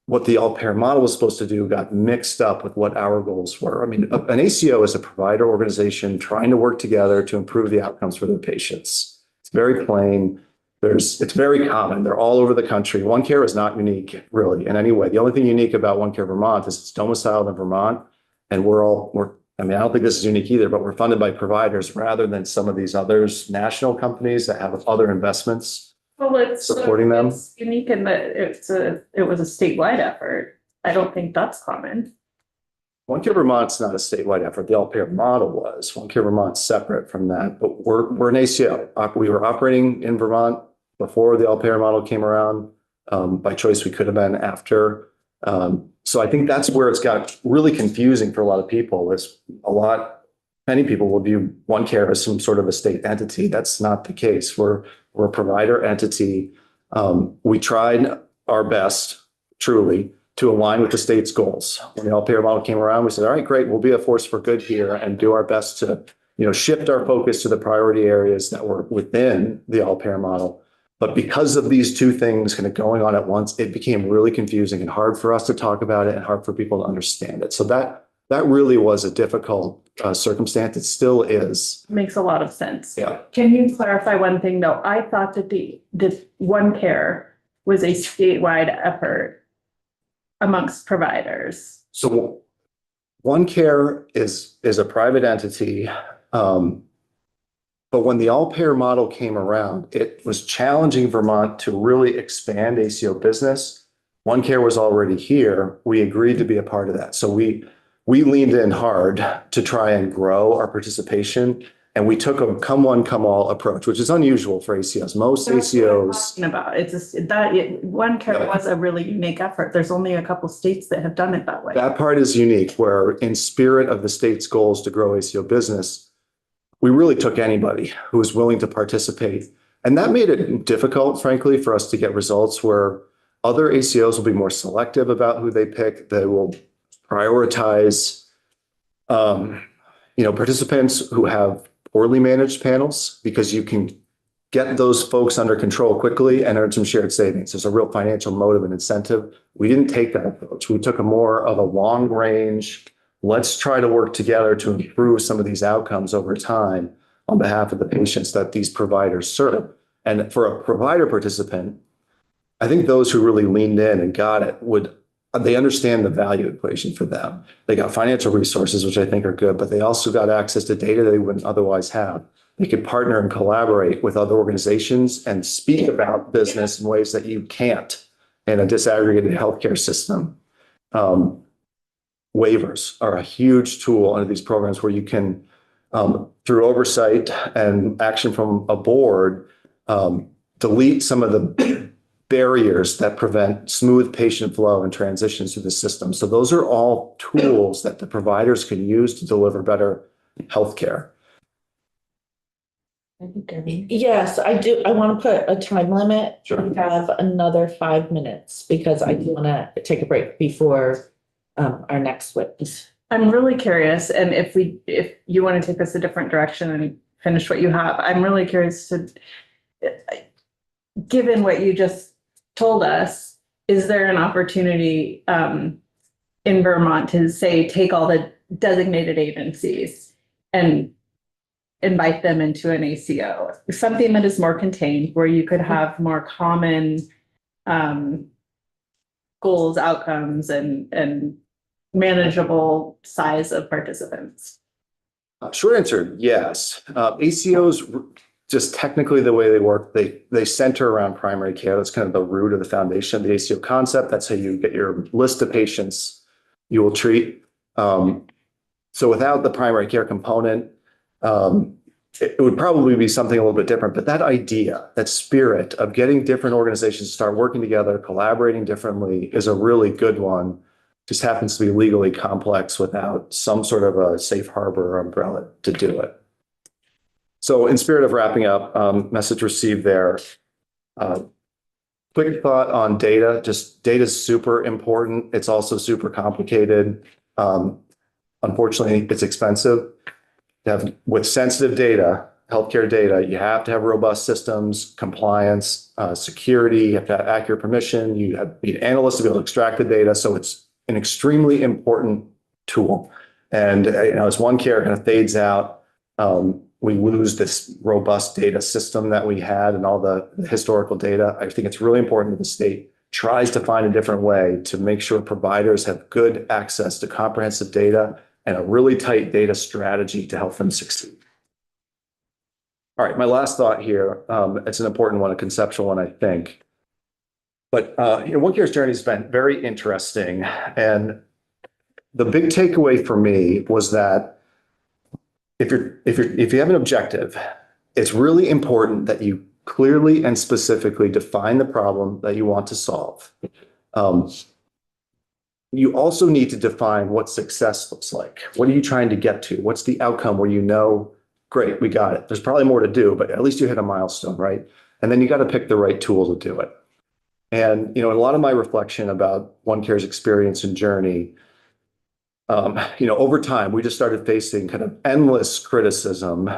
what the all-payer model was supposed to do got mixed up with what our goals were. I mean, an ACO is a provider organization trying to work together to improve the outcomes for their patients. It's very plain. It's very common. They're all over the country. OneCare is not unique, really, in any way. The only thing unique about OneCare Vermont is it's domiciled in Vermont, and I don't think this is unique either, but we're funded by providers rather than some of these others, national companies that have other investments. Well, it's Supporting them. It's unique in that it was a statewide effort. I don't think that's common. OneCare Vermont's not a statewide effort. The all-payer model was. OneCare Vermont's separate from that, but we're an ACO. We were operating in Vermont before the all-payer model came around. By choice, we could have been after. So I think that's where it's got really confusing for a lot of people. Many people will view OneCare as some sort of a state entity. That's not the case. We're a provider entity. We tried our best, truly, to align with the state's goals. When the all-payer model came around, we said, all right, great, we'll be a force for good here and do our best to, shift our focus to the priority areas that were within the all-payer model. But because of these two things kind of going on at once, it became really confusing and hard for us to talk about it and hard for people to understand it. So that really was a difficult circumstance. It still is. Makes a lot of sense. Yeah. Can you clarify one thing though? I thought that the OneCare was a statewide effort amongst providers. So OneCare is a private entity. But when the all-payer model came around, it was challenging Vermont to really expand ACO business. OneCare was already here. We agreed to be a part of that. So we leaned in hard to try and grow our participation. And we took a come one, come all approach, which is unusual for ACOs. Most ACOs. OneCare was a really unique effort. There's only a couple states that have done it that way. That part is unique, where in spirit of the state's goals to grow ACO business, we really took anybody who was willing to participate. And that made it difficult, frankly, for us to get results where other ACOs will be more selective about who they pick. They will prioritize, participants who have poorly managed panels, because you can get those folks under control quickly and earn some shared savings. There's a real financial motive and incentive. We didn't take that approach. We took a more of a long range, let's try to work together to improve some of these outcomes over time on behalf of the patients that these providers serve. And for a provider participant, I think those who really leaned in and got it they understand the value equation for them. They got financial resources, which I think are good, but they also got access to data they wouldn't otherwise have. They could partner and collaborate with other organizations and speak about business in ways that you can't in a disaggregated healthcare system. Waivers are a huge tool under these programs where you can, through oversight and action from a board, delete some of the barriers that prevent smooth patient flow and transitions through the system. So those are all tools that the providers can use to deliver better healthcare. Yes, I do. I want to put a time limit. Sure. We have another 5 minutes because I do want to take a break before our next witness. I'm really curious, and if you want to take us a different direction and finish what you have, I'm really curious to, given what you just told us, is there an opportunity in Vermont to say, take all the designated agencies and invite them into an ACO, something that is more contained, where you could have more common goals, outcomes, and manageable size of participants? Short answer, yes. ACOs, just technically the way they work, they center around primary care. That's kind of the root of the foundation of the ACO concept. That's how you get your list of patients you will treat. So without the primary care component, it would probably be something a little bit different. But that idea, that spirit of getting different organizations to start working together, collaborating differently is a really good one. Just happens to be legally complex without some sort of a safe harbor or umbrella to do it. So in spirit of wrapping up, message received there. Quick thought on data, just data is super important. It's also super complicated. Unfortunately, it's expensive. With sensitive data, healthcare data, you have to have robust systems, compliance, security, you have to have accurate permission, you need analysts to be able to extract the data. So it's an extremely important tool. And as OneCare kind of fades out, we lose this robust data system that we had and all the historical data. I think it's really important that the state tries to find a different way to make sure providers have good access to comprehensive data and a really tight data strategy to help them succeed. All right, my last thought here, it's an important one, a conceptual one, I think. But OneCare's journey has been very interesting. And the big takeaway for me was that if you have an objective, it's really important that you clearly and specifically define the problem that you want to solve. You also need to define what success looks like. What are you trying to get to? What's the outcome where you know, great, we got it. There's probably more to do, but at least you hit a milestone, right? And then you got to pick the right tool to do it. And, in a lot of my reflection about OneCare's experience and journey, over time, we just started facing kind of endless criticism,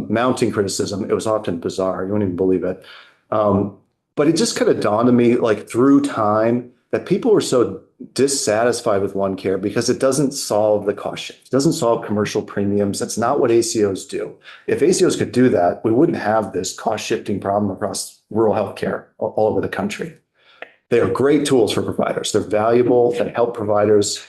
mounting criticism. It was often bizarre. You wouldn't even believe it. But it just kind of dawned on me, like through time, that people were so dissatisfied with OneCare because it doesn't solve the cost shift. It doesn't solve commercial premiums. That's not what ACOs do. If ACOs could do that, we wouldn't have this cost shifting problem across rural healthcare all over the country. They are great tools for providers. They're valuable. They help providers,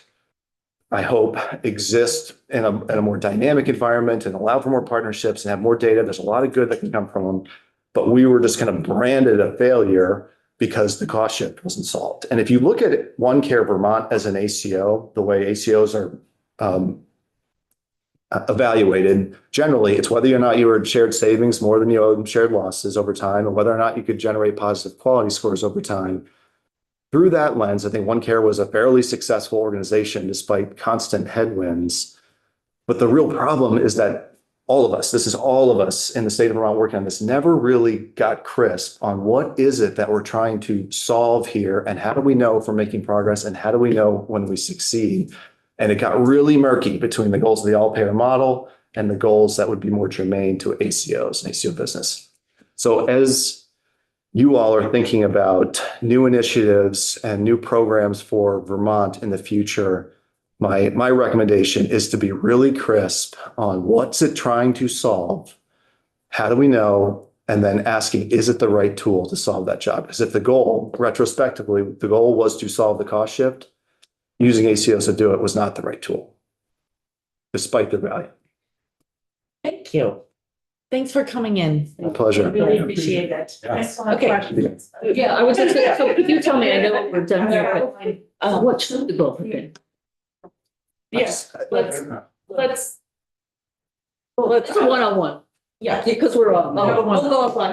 I hope, exist in a more dynamic environment and allow for more partnerships and have more data. There's a lot of good that can come from them. But we were just kind of branded a failure because the cost shift wasn't solved. And if you look at OneCare Vermont as an ACO, the way ACOs are evaluated, generally, it's whether or not you earned shared savings more than you owed shared losses over time, or whether or not you could generate positive quality scores over time. Through that lens, I think OneCare was a fairly successful organization despite constant headwinds. But the real problem is that all of us in the state of Vermont working on this, never really got crisp on what is it that we're trying to solve here, and how do we know if we're making progress, and how do we know when we succeed? And it got really murky between the goals of the all-payer model and the goals that would be more germane to ACOs and ACO business. So as you all are thinking about new initiatives and new programs for Vermont in the future, my recommendation is to be really crisp on what's it trying to solve, how do we know, and then asking, is it the right tool to solve that job? Because if the goal, retrospectively, the goal was to solve the cost shift, using ACOs to do it was not the right tool, despite their value. Thank you. Thanks for coming in. My pleasure. Really appreciate it. I still have Okay. questions. Yeah, I was just gonna, so if you tell me, I know we're done here, but what should the goal have been? Yes, let's, It's a one-on-one. yeah. Because we're all, we'll go offline.